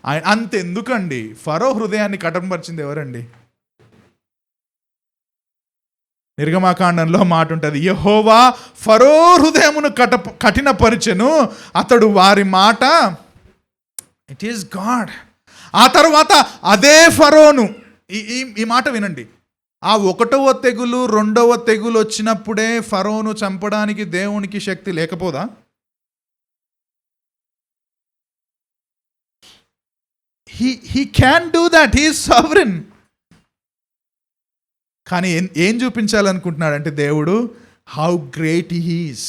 ఆయన. అంతెందుకండి, ఫరో హృదయాన్ని కఠినపరిచింది ఎవరండి? నిర్గమాకాండంలో మాట ఉంటుంది, యెహోవా ఫరో హృదయమును కఠినపరిచెను, అతడు వారి మాట, ఇట్ ఈస్ గాడ్. ఆ తర్వాత అదే ఫరోను, ఈ మాట వినండి, ఆ 1వ తెగులు 2వ తెగులు వచ్చినప్పుడే ఫరోను చంపడానికి దేవునికి శక్తి లేకపోదా? He can do that. He is sovereign. కానీ ఏం చూపించాలనుకుంటున్నాడంటే దేవుడు, హౌ గ్రేట్ హీ ఈస్.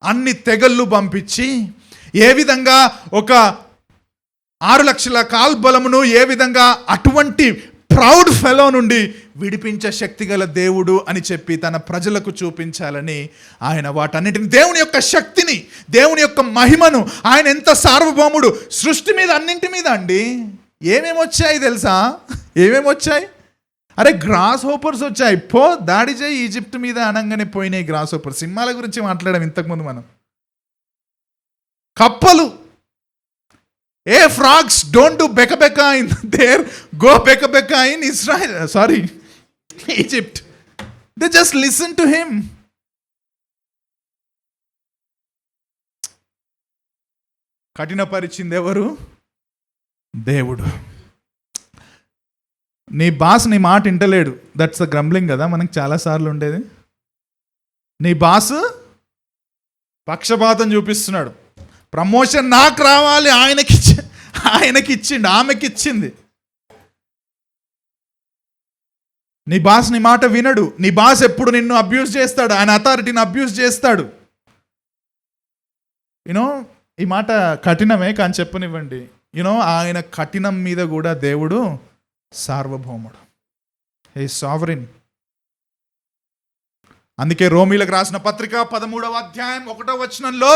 అన్ని తెగళ్ళు పంపించి ఏ విధంగా ఒక 6 లక్షల కాల్బలమును ఏ విధంగా అటువంటి ప్రౌడ్ ఫెలో నుండి విడిపించే శక్తి గల దేవుడు అని చెప్పి తన ప్రజలకు చూపించాలని ఆయన వాటన్నిటిని, దేవుని యొక్క శక్తిని, దేవుని యొక్క మహిమను, ఆయన ఎంత సార్వభౌముడు సృష్టి మీద, అన్నింటి మీద అండి. ఏమేమి వచ్చాయి తెలుసా? ఏమేమి వచ్చాయి? అరే గ్రాస్ హోపర్స్ వచ్చాయి. దాడి చేయి ఈజిప్ట్ మీద అనగానే పోయినాయి గ్రాస్ హోపర్. సింహాల గురించి మాట్లాడాం ఇంతకుముందు మనం. కప్పలు, ఏ ఫ్రాగ్స్ డోంట్ డూ బెకబెక ఇన్ దేర్, గో బెకబెక in Israel, sorry Egypt. They just listen to him. కఠినపరిచింది ఎవరు? దేవుడు. నీ బాస్ నీ మాట వింటలేడు, దట్స్ ద గ్రంబ్లింగ్ కదా మనకు చాలాసార్లు ఉండేది. నీ బాస్ పక్షపాతం చూపిస్తున్నాడు, ప్రమోషన్ నాకు రావాలి, ఆయనకి ఇచ్చిండు, ఆమెకి ఇచ్చింది. నీ బాస్ నీ మాట వినడు. నీ బాస్ ఎప్పుడు నిన్ను అబ్యూస్ చేస్తాడు, ఆయన అథారిటీని అబ్యూస్ చేస్తాడు. ఈ మాట కఠినమే కానీ చెప్పనివ్వండి, ఆయన కఠినం మీద కూడా దేవుడు సార్వభౌముడు. He sovereign. అందుకే రోమీలకు రాసిన పత్రిక 13వ అధ్యాయం 1వ వచనంలో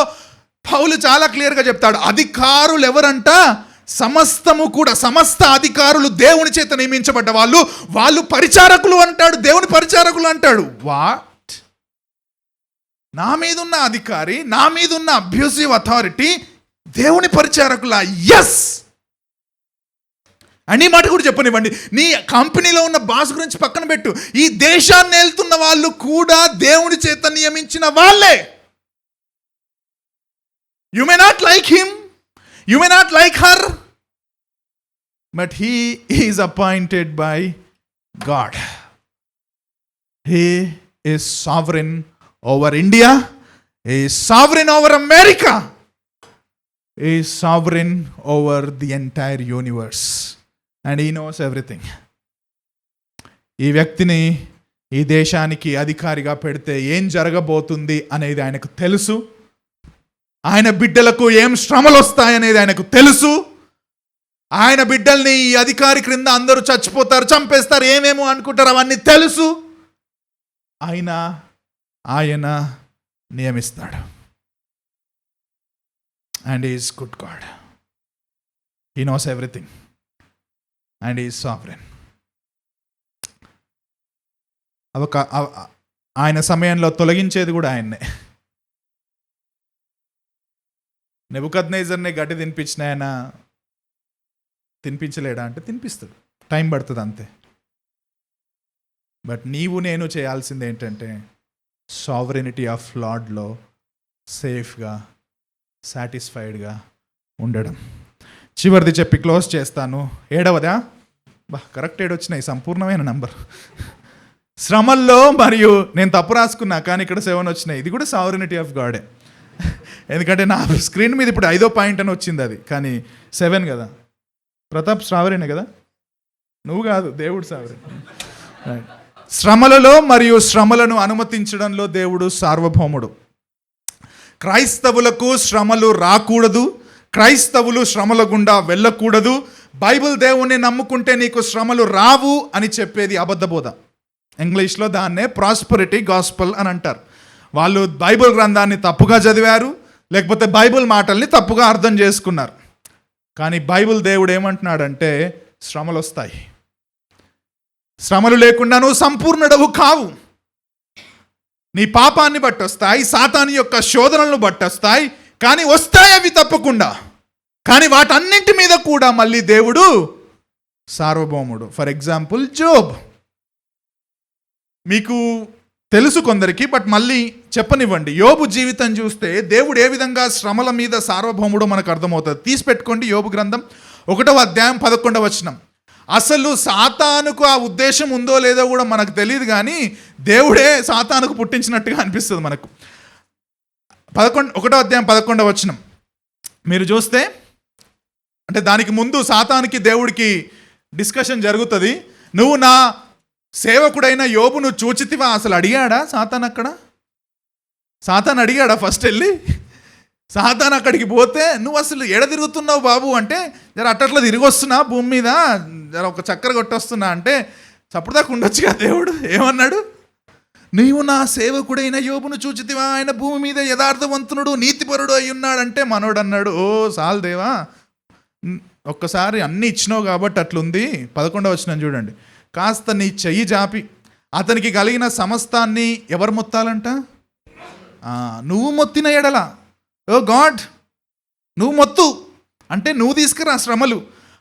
పౌలు చాలా క్లియర్గా చెప్తాడు, అధికారులు ఎవరంట? సమస్తము కూడా, సమస్త అధికారులు దేవుని చేత నియమించబడ్డ వాళ్ళు పరిచారకులు అంటాడు, దేవుని పరిచారకులు అంటాడు. వాట్? నా మీద ఉన్న అధికారి, నా మీద ఉన్న అబ్యూసివ్ అథారిటీ దేవుని పరిచారకులా? ఎస్. అని మాట కూడా చెప్పనివ్వండి. నీ కంపెనీలో ఉన్న బాస్ గురించి పక్కన పెట్టు. ఈ దేశాన్ని వెళ్తున్న వాళ్ళు కూడా దేవుని చేత నియమించిన వాళ్ళే. You may not like him, you may not like her, but he is appointed by God. He is sovereign over India, he is sovereign over America, he is sovereign over the entire universe. And he knows everything. ఈ వ్యక్తిని ఈ దేశానికి అధికారిగా పెడితే ఏం జరగబోతుంది అనేది ఆయనకు తెలుసు. ఆయన బిడ్డలకు ఏం శ్రమలు వస్తాయనేది ఆయనకు తెలుసు. ఆయన బిడ్డల్ని ఈ అధికారి క్రింద అందరూ చచ్చిపోతారు, చంపేస్తారు, ఏమేమో అనుకుంటారు, అవన్నీ తెలుసు. ఆయన నియమిస్తాడు. And he is good God. He knows everything. And he is sovereign. ఆయన సమయంలో తొలగించేది కూడా ఆయన్నే. నెబుకద్నెజర్ని గడ్డి తినిపించిన ఆయన తినిపించలేడా అంటే తినిపిస్తాడు, టైం పడుతుంది అంతే. బట్ నీవు నేను చేయాల్సింది ఏంటంటే సావరెనిటీ ఆఫ్ లార్డ్లో సేఫ్గా, సాటిస్ఫైడ్గా ఉండడం. చివరిది చెప్పి క్లోజ్ చేస్తాను. 7వదా? కరెక్ట్ 7 వచ్చినాయి, సంపూర్ణమైన నంబర్. శ్రమల్లో, మరియు నేను తప్పు రాసుకున్నా కానీ ఇక్కడ 7 వచ్చినాయి. ఇది కూడా సావరెనిటీ ఆఫ్ గాడే. ఎందుకంటే నా స్క్రీన్ మీద ఇప్పుడు 5వ పాయింట్ అని వచ్చింది, అది కానీ 7 కదా. ప్రతాప్ సావరేనే కదా, నువ్వు కాదు, దేవుడు సావరేన్. శ్రమలలో మరియు శ్రమలను అనుమతించడంలో దేవుడు సార్వభౌముడు. క్రైస్తవులకు శ్రమలు రాకూడదు, క్రైస్తవులు శ్రమల గుండా వెళ్ళకూడదు. బైబిల్ దేవుణ్ణి నమ్ముకుంటే నీకు శ్రమలు రావు అని చెప్పేది అబద్ధబోధ. ఇంగ్లీష్లో దాన్నే ప్రాస్పరిటీ గాస్పల్ అని అంటారు. వాళ్ళు బైబిల్ గ్రంథాన్ని తప్పుగా చదివారు, లేకపోతే బైబిల్ మాటల్ని తప్పుగా అర్థం చేసుకున్నారు. కానీ బైబిల్ దేవుడు ఏమంటున్నాడంటే శ్రమలు వస్తాయి, శ్రమలు లేకుండా నువ్వు సంపూర్ణుడవు కావు. నీ పాపాన్ని బట్టి వస్తాయి, సాతాను యొక్క శోధనలను బట్టి వస్తాయి, కానీ వస్తాయి అవి తప్పకుండా. కానీ వాటన్నింటి మీద కూడా మళ్ళీ దేవుడు సార్వభౌముడు. For example Job. మీకు తెలుసు కొందరికి, బట్ మళ్ళీ చెప్పనివ్వండి. యోబు జీవితం చూస్తే దేవుడు ఏ విధంగా శ్రమల మీద సార్వభౌముడో మనకు అర్థమవుతుంది. తీసి పెట్టుకోండి యోబు గ్రంథం 1వ అధ్యాయం 11వ వచనం. అసలు సాతానుకు ఆ ఉద్దేశం ఉందో లేదో కూడా మనకు తెలియదు, కానీ దేవుడే సాతానుకు పుట్టించినట్టుగా అనిపిస్తుంది మనకు. 1వ అధ్యాయం 11వ వచనం మీరు చూస్తే, అంటే దానికి ముందు సాతానుకి దేవుడికి డిస్కషన్ జరుగుతుంది. నువ్వు నా సేవకుడైన యోబును చూచితివా? అసలు అడిగాడా సాతాన్? అక్కడ సాతాన్ అడిగాడా? ఫస్ట్ వెళ్ళి సాతాన్ అక్కడికి పోతే నువ్వు అసలు ఎడ తిరుగుతున్నావు బాబు అంటే, జర అట్టట్లా తిరిగి వస్తున్నా భూమి మీద, జర ఒక చక్కర కొట్టొస్తున్నా అంటే, చప్పుడుదాకా ఉండొచ్చుగా. దేవుడు ఏమన్నాడు? నీవు నా సేవకుడైన యోబును చూచితివా? ఆయన భూమి మీద యథార్థవంతునుడు, నీతిపరుడు అయి ఉన్నాడంటే మనోడు అన్నాడు, ఓ సాల్ దేవా, ఒక్కసారి అన్నీ ఇచ్చినావు కాబట్టి అట్లుంది. 11వ వచనం చూడండి. కాస్త నీ చెయ్యి జాపి అతనికి కలిగిన సమస్తాన్ని ఎవరు మొత్తాలంట? నువ్వు మొత్తిన ఎడల, ఓ గాడ్ నువ్వు మొత్తు అంటే నువ్వు తీసుకురా శ్రమలు,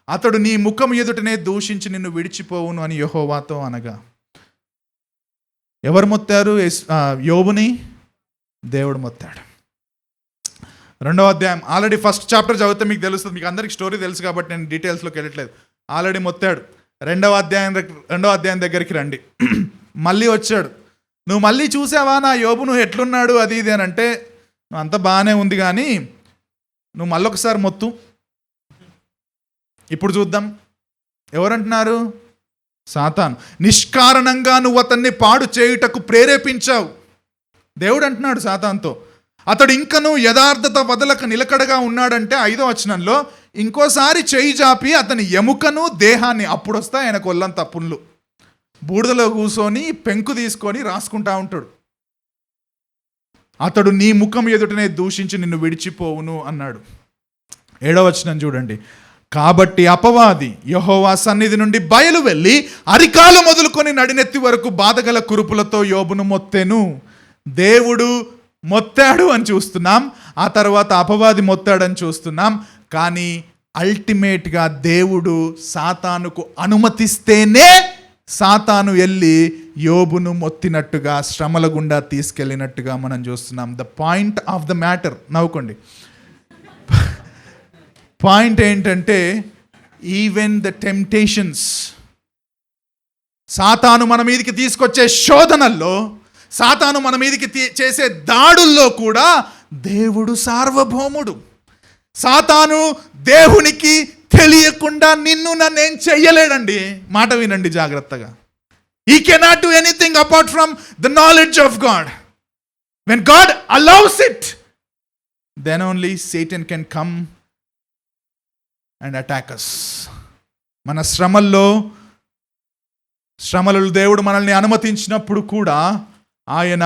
అతడు నీ ముఖం ఎదుటనే దూషించి నిన్ను విడిచిపోవును అని యెహోవాతో అనగా. ఎవరు మొత్తారు యోబుని? దేవుడు మొత్తాడు. 2వ అధ్యాయం ఆల్రెడీ ఫస్ట్ చాప్టర్ చదివితే మీకు తెలుస్తుంది, మీకు అందరికి స్టోరీ తెలుసు కాబట్టి నేను డీటెయిల్స్లోకి వెళ్ళట్లేదు. ఆల్రెడీ మొత్తాడు. 2వ అధ్యాయం దగ్గరికి రండి. మళ్ళీ వచ్చాడు. నువ్వు మళ్ళీ చూసావా నా యోబును ఎట్లున్నాడు అది ఇది అని అంటే, నువ్వు అంతా బాగానే ఉంది కానీ నువ్వు మళ్ళొకసారి మొత్తు. ఇప్పుడు చూద్దాం. ఎవరంటున్నారు? సాతాను. నిష్కారణంగా నువ్వు అతన్ని పాడు చేయుటకు ప్రేరేపించావు. దేవుడు అంటున్నాడు సాతానుతో, అతడు ఇంకను యథార్థత వదలక నిలకడగా ఉన్నాడంటే 5వ వచనంలో ఇంకోసారి చేయి జాపి అతని ఎముకను దేహాన్ని, అప్పుడు వస్తాయి ఆయన కొల్లంత పుండ్లు, బూడిదలో కూర్చొని పెంకు తీసుకొని రాసుకుంటా ఉంటాడు. అతడు నీ ముఖం ఎదుటనే దూషించి నిన్ను విడిచిపోవును అన్నాడు. 7వ వచనం చూడండి. కాబట్టి అపవాది యెహోవా సన్నిధి నుండి బయలు వెళ్ళి అరికాలు మొదలుకొని నడినెత్తి వరకు బాధగల కురుపులతో యోబును మొత్తెను. దేవుడు మొత్తాడు అని చూస్తున్నాం, ఆ తర్వాత అపవాది మొత్తాడని చూస్తున్నాం. కానీ అల్టిమేట్గా దేవుడు సాతానుకు అనుమతిస్తేనే సాతాను వెళ్ళి యోబును మొత్తినట్టుగా, శ్రమల గుండా తీసుకెళ్ళినట్టుగా మనం చూస్తున్నాం. The point of the matter, నవ్వుకోండి, పాయింట్ ఏంటంటే ఈవెన్ ద టెంప్టేషన్స్, సాతాను మన మీదకి తీసుకొచ్చే శోధనల్లో, సాతాను మన మీదకి చేసే దాడుల్లో కూడా దేవుడు సార్వభౌముడు. సాతాను దేవునికి తెలియకుండా నిన్ను నన్నేం చెయ్యలేడండి. మాట వినండి జాగ్రత్తగా. He cannot do anything apart from the knowledge of God. When God allows it, then only Satan can come and attack us. మన శ్రమలు దేవుడు మనల్ని అనుమతించినప్పుడు కూడా ఆయన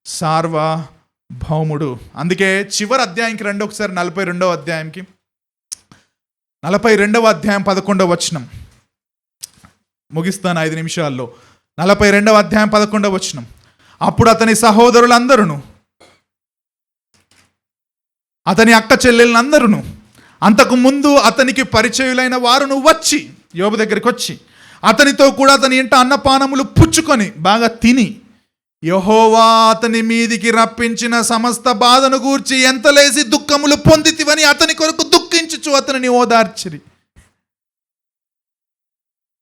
సార్వభౌముడు. అందుకే చివరి అధ్యాయంకి రండి ఒకసారి, 42వ అధ్యాయంకి, 42వ అధ్యాయం 11వ వచనం. ముగిస్తాను 5 నిమిషాల్లో. 42వ అధ్యాయం 11వ వచనం. అప్పుడు అతని సహోదరులందరూ, అతని అక్క చెల్లెళ్ళందరూ, అంతకు ముందు అతనికి పరిచయులైన వారును వచ్చి, యోబు దగ్గరికి వచ్చి, అతనితో కూడా అతని ఇంట అన్నపానములు పుచ్చుకొని బాగా తిని, యెహోవా అతని మీదికి రప్పించిన సమస్త బాధను గూర్చి ఎంత లేసి దుఃఖములు పొందితివని అతని కొరకు దుఃఖించుచు అతనిని ఓదార్చిరి.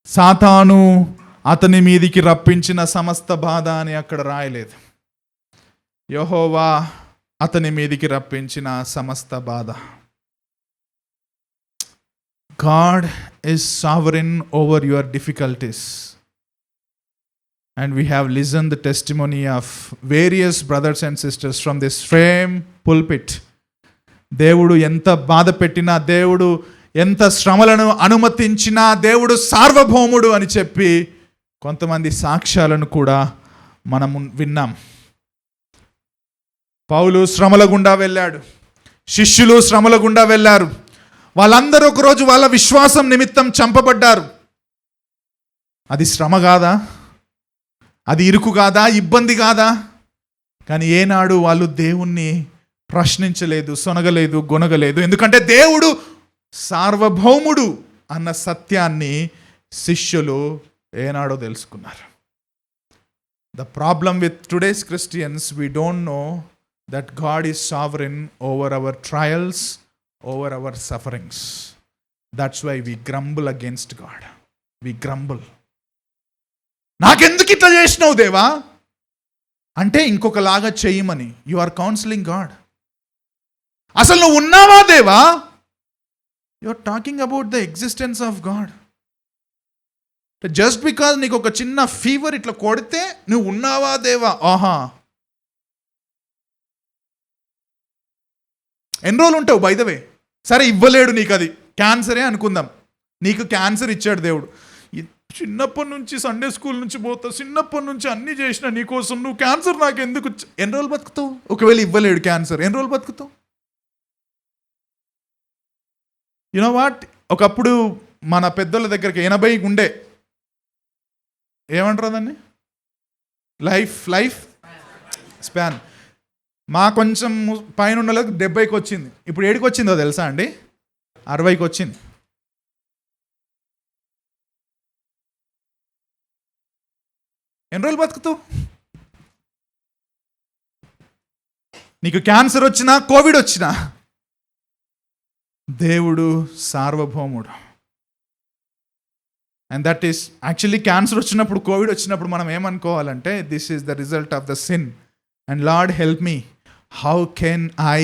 సాతాను అతని మీదికి రప్పించిన సమస్త బాధ అని అక్కడ రాయలేదు. యెహోవా అతని మీదికి రప్పించిన సమస్త బాధ. God is sovereign over your difficulties. And we have listened the testimony of various brothers and sisters from this same pulpit. దేవుడు ఎంత బాధ పెట్టినా, దేవుడు ఎంత శ్రమలను అనుమతించినా దేవుడు సార్వభౌముడు అని చెప్పి కొంతమంది సాక్ష్యాలను కూడా మనం విన్నాం. పౌలు శ్రమల గుండా వెళ్ళాడు, శిష్యులు శ్రమల గుండా వెళ్ళారు. వాళ్ళందరూ ఒకరోజు వాళ్ళ విశ్వాసం నిమిత్తం చంపబడ్డారు. అది శ్రమ కాదా? అది ఇరుకు కాదా? ఇబ్బంది కాదా? కానీ ఏనాడు వాళ్ళు దేవుణ్ణి ప్రశ్నించలేదు, సొనగలేదు, గొనగలేదు. ఎందుకంటే దేవుడు సార్వభౌముడు అన్న సత్యాన్ని శిష్యులు ఏనాడో తెలుసుకున్నారు. The problem with today's Christians, we don't know that God is sovereign over hour trials, over our sufferings. That's why we grumble against God. We grumble. నాకెందుకు ఇట్లా చేసినావు దేవా అంటే ఇంకొకలాగా చేయమని. You are counselling God. అసలు నువ్వు ఉన్నావా దేవా? You are talking about the existence of God. Just because నీకు ఒక చిన్న ఫీవర్ ఇట్లా కొడితే నువ్వు ఉన్నావా దేవా? ఆహా, ఎన్ని రోజులు ఉంటావు? బై ద వే, సరే ఇవ్వలేడు నీకు, అది క్యాన్సరే అనుకుందాం. నీకు క్యాన్సర్ ఇచ్చాడు దేవుడు. చిన్నప్పటి నుంచి సండే స్కూల్ నుంచి పోతావు, చిన్నప్పటి నుంచి అన్నీ చేసిన నీకోసం, నువ్వు క్యాన్సర్ నాకు ఎందుకు? ఎన్ని రోజులు బతుకుతావు? ఒకవేళ ఇవ్వలేడు క్యాన్సర్, ఎన్ని రోజులు బతుకుతావు? యునో వాట్, ఒకప్పుడు మన పెద్దోళ్ళ దగ్గరికి 80 ఉండే, ఏమంటారు దాన్ని, లైఫ్ స్పాన్. మా కొంచెం పైన ఉన్నలకు 70కి వచ్చింది. ఇప్పుడు 7కి వచ్చిందో తెలుసా అండి? 60కి వచ్చింది. ఎన్ని రోజులు బతుకుతావు? నీకు క్యాన్సర్ వచ్చినా, కోవిడ్ వచ్చినా, దేవుడు సార్వభౌముడు. And that is actually, cancer వచ్చినప్పుడు, కోవిడ్ వచ్చినప్పుడు మనం ఏమనుకోవాలంటే, this is the result of the sin. And Lord help me, how can I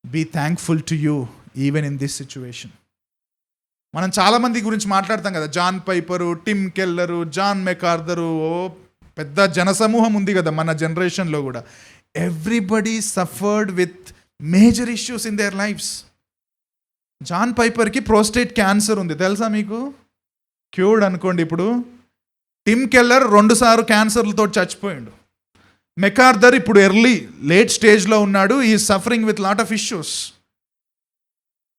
be thankful to you even in this situation? మనం చాలామంది గురించి మాట్లాడతాం కదా, John Piper, Tim Keller, John MacArthur, పెద్ద జనసమూహం ఉంది కదా మన జనరేషన్లో కూడా. Everybody suffered with major issues in their lives. John పైపర్కి ప్రోస్టేట్ క్యాన్సర్ ఉంది, తెలుసా మీకు? క్యూర్డ్ అనుకోండి ఇప్పుడు. టిమ్ కెల్లర్ 2 సార్లు క్యాన్సర్లతో చచ్చిపోయాడు. మెకార్థర్ ఇప్పుడు లేట్ స్టేజ్లో ఉన్నాడు. ఈ suffering with lot of issues.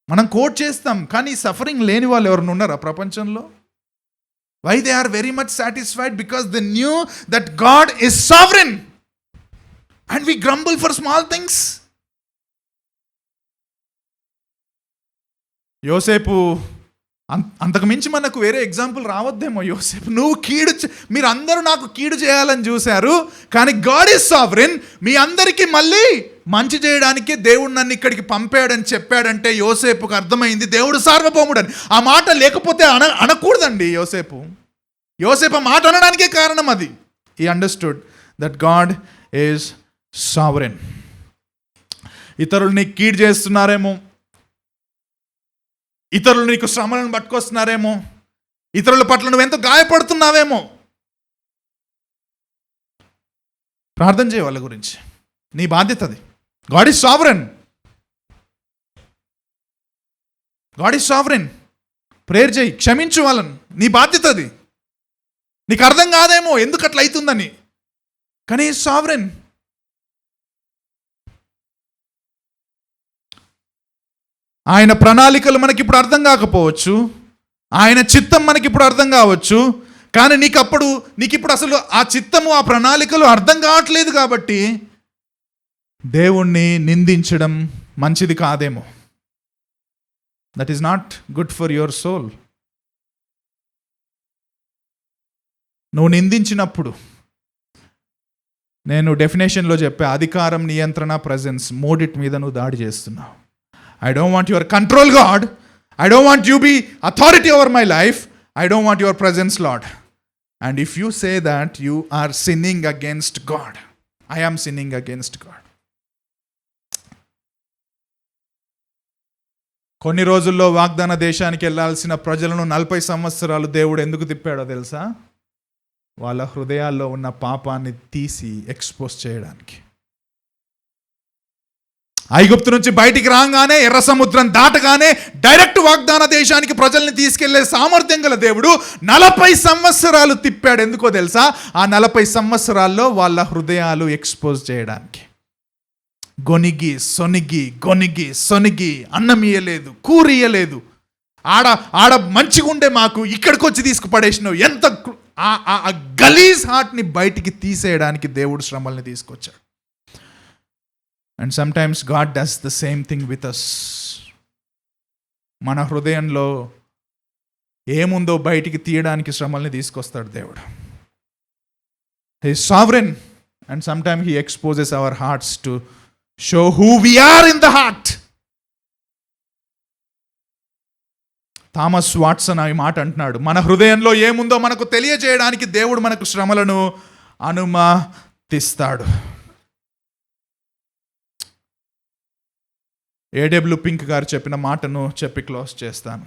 మనం కోట్ చేస్తాం, కానీ సఫరింగ్ లేని వాళ్ళు ఎవరైనా ఉన్నారా ప్రపంచంలో? Why they are very much satisfied? Because they knew that God is sovereign and we grumble for small things. యోసేపు అంతకు మించి మనకు వేరే ఎగ్జాంపుల్ రావద్దేమో. యోసేపు, నువ్వు మీరు అందరూ నాకు కీడు చేయాలని చూశారు, కానీ గాడ్ ఈజ్ సావరెన్, మీ అందరికీ మళ్ళీ మంచి చేయడానికే దేవుడు నన్ను ఇక్కడికి పంపాడని చెప్పాడంటే యోసేపుకు అర్థమైంది దేవుడు సార్వభౌముడని. ఆ మాట లేకపోతే అనకూడదండి. యోసేపు ఆ మాట అనడానికే కారణం అది. He understood that God is sovereign. ఇతరులు నీకు కీడు చేస్తున్నారేమో, ఇతరులు నీకు శ్రమలను పట్టుకొస్తున్నారేమో, ఇతరుల పట్ల నువ్వెంతో గాయపడుతున్నావేమో, ప్రార్థన చేయ వాళ్ళ గురించి. నీ బాధ్యత అది. God is sovereign. God is sovereign. Prayer చేయి, క్షమించు వాళ్ళని. నీ బాధ్యత అది. నీకు అర్థం కాదేమో ఎందుకు అట్లా అవుతుందని, కానీ సావరెన్. ఆయన ప్రణాళికలు మనకి ఇప్పుడు అర్థం కాకపోవచ్చు, ఆయన చిత్తం మనకి ఇప్పుడు అర్థం కావచ్చు, కానీ నీకు ఇప్పుడు అసలు ఆ చిత్తము, ఆ ప్రణాళికలు అర్థం కావట్లేదు. కాబట్టి దేవుణ్ణి నిందించడం మంచిది కాదేమో. That is not good for your soul. నువ్వు నిందించినప్పుడు, నేను డెఫినేషన్లో చెప్పే అధికారం, నియంత్రణ, ప్రెజెన్స్ మూడిటి మీద నువ్వు దాడి చేస్తున్నావు. I don't want your control, God. I don't want you be authority over my life. I don't want your presence, Lord. And if you say that, you are sinning against God. I am sinning against God. కొన్ని రోజుల్లో వాగ్దాన దేశానికి వెళ్ళాల్సిన ప్రజలను 40 సంవత్సరాలు దేవుడు ఎందుకు తిప్పాడో తెలుసా? వాళ్ళ హృదయాల్లో ఉన్న పాపాన్ని తీసి ఎక్స్పోజ్ చేయడానికి. ఐగుప్తు నుంచి బయటికి రాగానే, ఎర్ర సముద్రం దాటగానే డైరెక్ట్ వాగ్దాన దేశానికి ప్రజల్ని తీసుకెళ్లే సామర్థ్యం గల దేవుడు 40 సంవత్సరాలు తిప్పాడు. ఎందుకో తెలుసా? ఆ 40 సంవత్సరాల్లో వాళ్ళ హృదయాలు ఎక్స్పోజ్ చేయడానికి. గొనిగి సొనిగి అన్నం ఇయ్యలేదు, కూర ఇయ్యలేదు, ఆడ మంచిగా ఉండే మాకు ఇక్కడికి వచ్చి తీసుకుపడేసినావు. ఎంత ఆ గలీజ్ హార్ట్ని బయటికి తీసేయడానికి దేవుడు శ్రమల్ని తీసుకొచ్చాడు. And sometimes God does the same thing with us. మన హృదయంలో ఏముందో బయటికి తీయడానికి శ్రమల్ని తీసుకొస్తాడు దేవుడు. He is sovereign, and sometimes he exposes our hearts to show who we are in the heart. Thomas Watson ఈ మాట అంటున్నాడు, మన హృదయంలో ఏముందో మనకు తెలియజేయడానికి దేవుడు మనకు శ్రమలను అనుమతిస్తాడు. A.W. పింక్ గారు చెప్పిన మాటను చెప్పి క్లోజ్ చేస్తాను.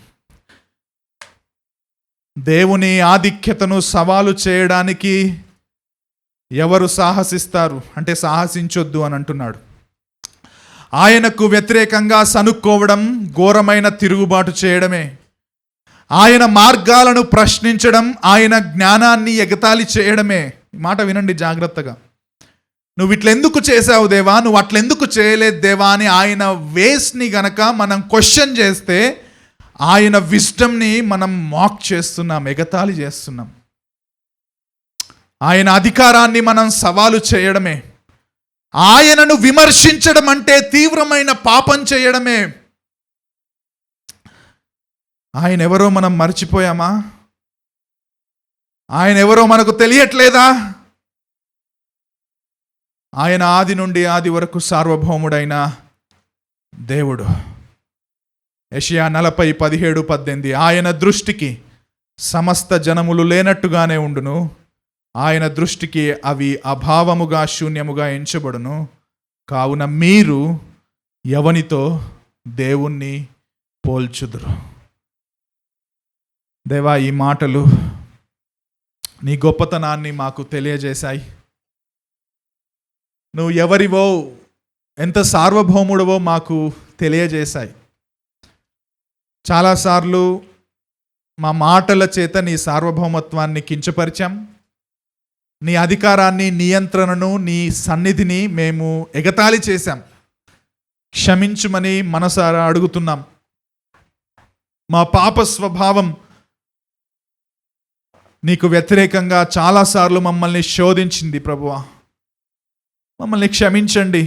దేవుని ఆధిక్యతను సవాలు చేయడానికి ఎవరు సాహసిస్తారు అంటే సాహసించొద్దు అని అంటున్నాడు. ఆయనకు వ్యతిరేకంగా సనుక్కోవడం ఘోరమైన తిరుగుబాటు చేయడమే. ఆయన మార్గాలను ప్రశ్నించడం ఆయన జ్ఞానాన్ని ఎగతాళి చేయడమే. ఈ మాట వినండి జాగ్రత్తగా. నువ్వు ఇట్లెందుకు చేసావు దేవా, నువ్వు అట్లెందుకు చేయలేదు దేవా అని ఆయన వేస్ని గనక మనం క్వశ్చన్ చేస్తే ఆయన విజ్డమ్ని మనం మాక్ చేస్తున్నాం, ఎగతాళి చేస్తున్నాం. ఆయన అధికారాన్ని మనం సవాలు చేయడమే. ఆయనను విమర్శించడం అంటే తీవ్రమైన పాపం చేయడమే. ఆయన ఎవరో మనం మర్చిపోయామా? ఆయన ఎవరో మనకు తెలియట్లేదా? ఆయన ఆది నుండి ఆది వరకు సార్వభౌముడైన దేవుడు. యెషయా 40:17-18 ఆయన దృష్టికి సమస్త జనములు లేనట్టుగానే ఉండును, ఆయన దృష్టికి అవి అభావముగా శూన్యముగా ఎంచబడును. కావున మీరు ఎవనితో దేవుణ్ణి పోల్చుదురు? దేవా, ఈ మాటలు నీ గొప్పతనాన్ని మాకు తెలియజేశాయి. నువ్వు ఎవరివో, ఎంత సార్వభౌముడవో మాకు తెలియజేశాయి. చాలాసార్లు మా మాటల చేత నీ సార్వభౌమత్వాన్ని కించపరిచాం. నీ అధికారాన్ని, నియంత్రణను, నీ సన్నిధిని మేము ఎగతాళి చేశాం. క్షమించుమని మనసారా అడుగుతున్నాం. మా పాప స్వభావం నీకు వ్యతిరేకంగా చాలాసార్లు మమ్మల్ని శోధించింది ప్రభువా. మమ్మల్ని క్షమించండి.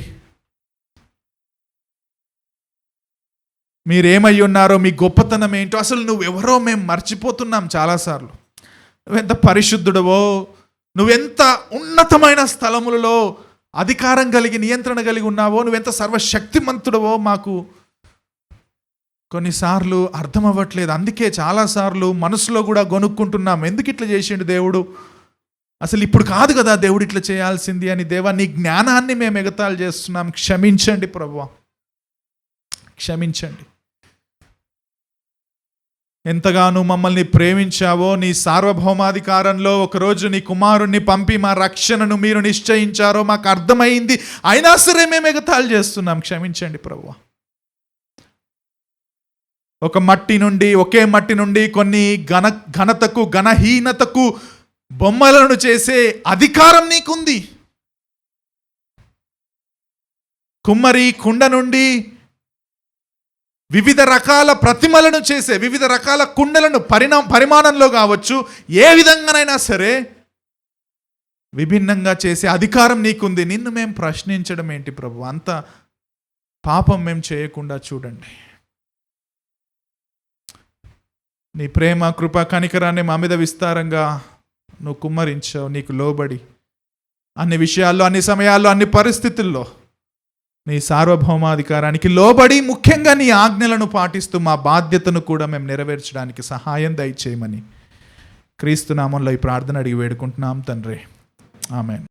మీరేమై ఉన్నారో, మీ గొప్పతనం ఏంటో, అసలు నువ్వెవరో మేము మర్చిపోతున్నాం చాలాసార్లు. నువ్వెంత పరిశుద్ధుడవో, నువ్వెంత ఉన్నతమైన స్థలములలో అధికారం కలిగి నియంత్రణ కలిగి ఉన్నావో, నువ్వెంత సర్వశక్తిమంతుడవో మాకు కొన్నిసార్లు అర్థం అవ్వట్లేదు. అందుకే చాలాసార్లు మనసులో కూడా గొనుక్కుంటున్నాం, ఎందుకు ఇట్లా చేసిండు దేవుడు, అసలు ఇప్పుడు కాదు కదా దేవుడు ఇట్లా చేయాల్సింది అని. దేవా, నీ జ్ఞానాన్ని మేము ఎగతాళి చేస్తున్నాం, క్షమించండి ప్రభువా, క్షమించండి. ఎంతగానో మమ్మల్ని ప్రేమించావో, నీ సార్వభౌమాధికారంలో ఒకరోజు నీ కుమారుణ్ణి పంపి మా రక్షణను మీరు నిశ్చయించారో మాకు అర్థమైంది. అయినా సరే మేము ఎగతాళి చేస్తున్నాం, క్షమించండి ప్రభువా. ఒకే మట్టి నుండి కొన్ని ఘనతకు ఘనహీనతకు బొమ్మలను చేసే అధికారం నీకుంది. కుమ్మరి కుండ నుండి వివిధ రకాల ప్రతిమలను చేసే, వివిధ రకాల కుండలను పరిమాణంలో కావచ్చు, ఏ విధంగానైనా సరే విభిన్నంగా చేసే అధికారం నీకుంది. నిన్ను మేము ప్రశ్నించడం ఏంటి ప్రభు? అంత పాపం మేము చేయకుండా చూడండి. నీ ప్రేమ, కృప, కనికరాన్ని మా మీద విస్తారంగా నువ్వు కుమ్మరించావు. నీకు లోబడి అన్ని విషయాల్లో, అన్ని సమయాల్లో, అన్ని పరిస్థితుల్లో నీ సార్వభౌమాధికారానికి లోబడి, ముఖ్యంగా నీ ఆజ్ఞలను పాటిస్తూ మా బాధ్యతను కూడా మేము నెరవేర్చడానికి సహాయం దయచేయమని క్రీస్తు నామంలో ఈ ప్రార్థన అడిగి వేడుకుంటున్నాం తండ్రి. ఆమేన్.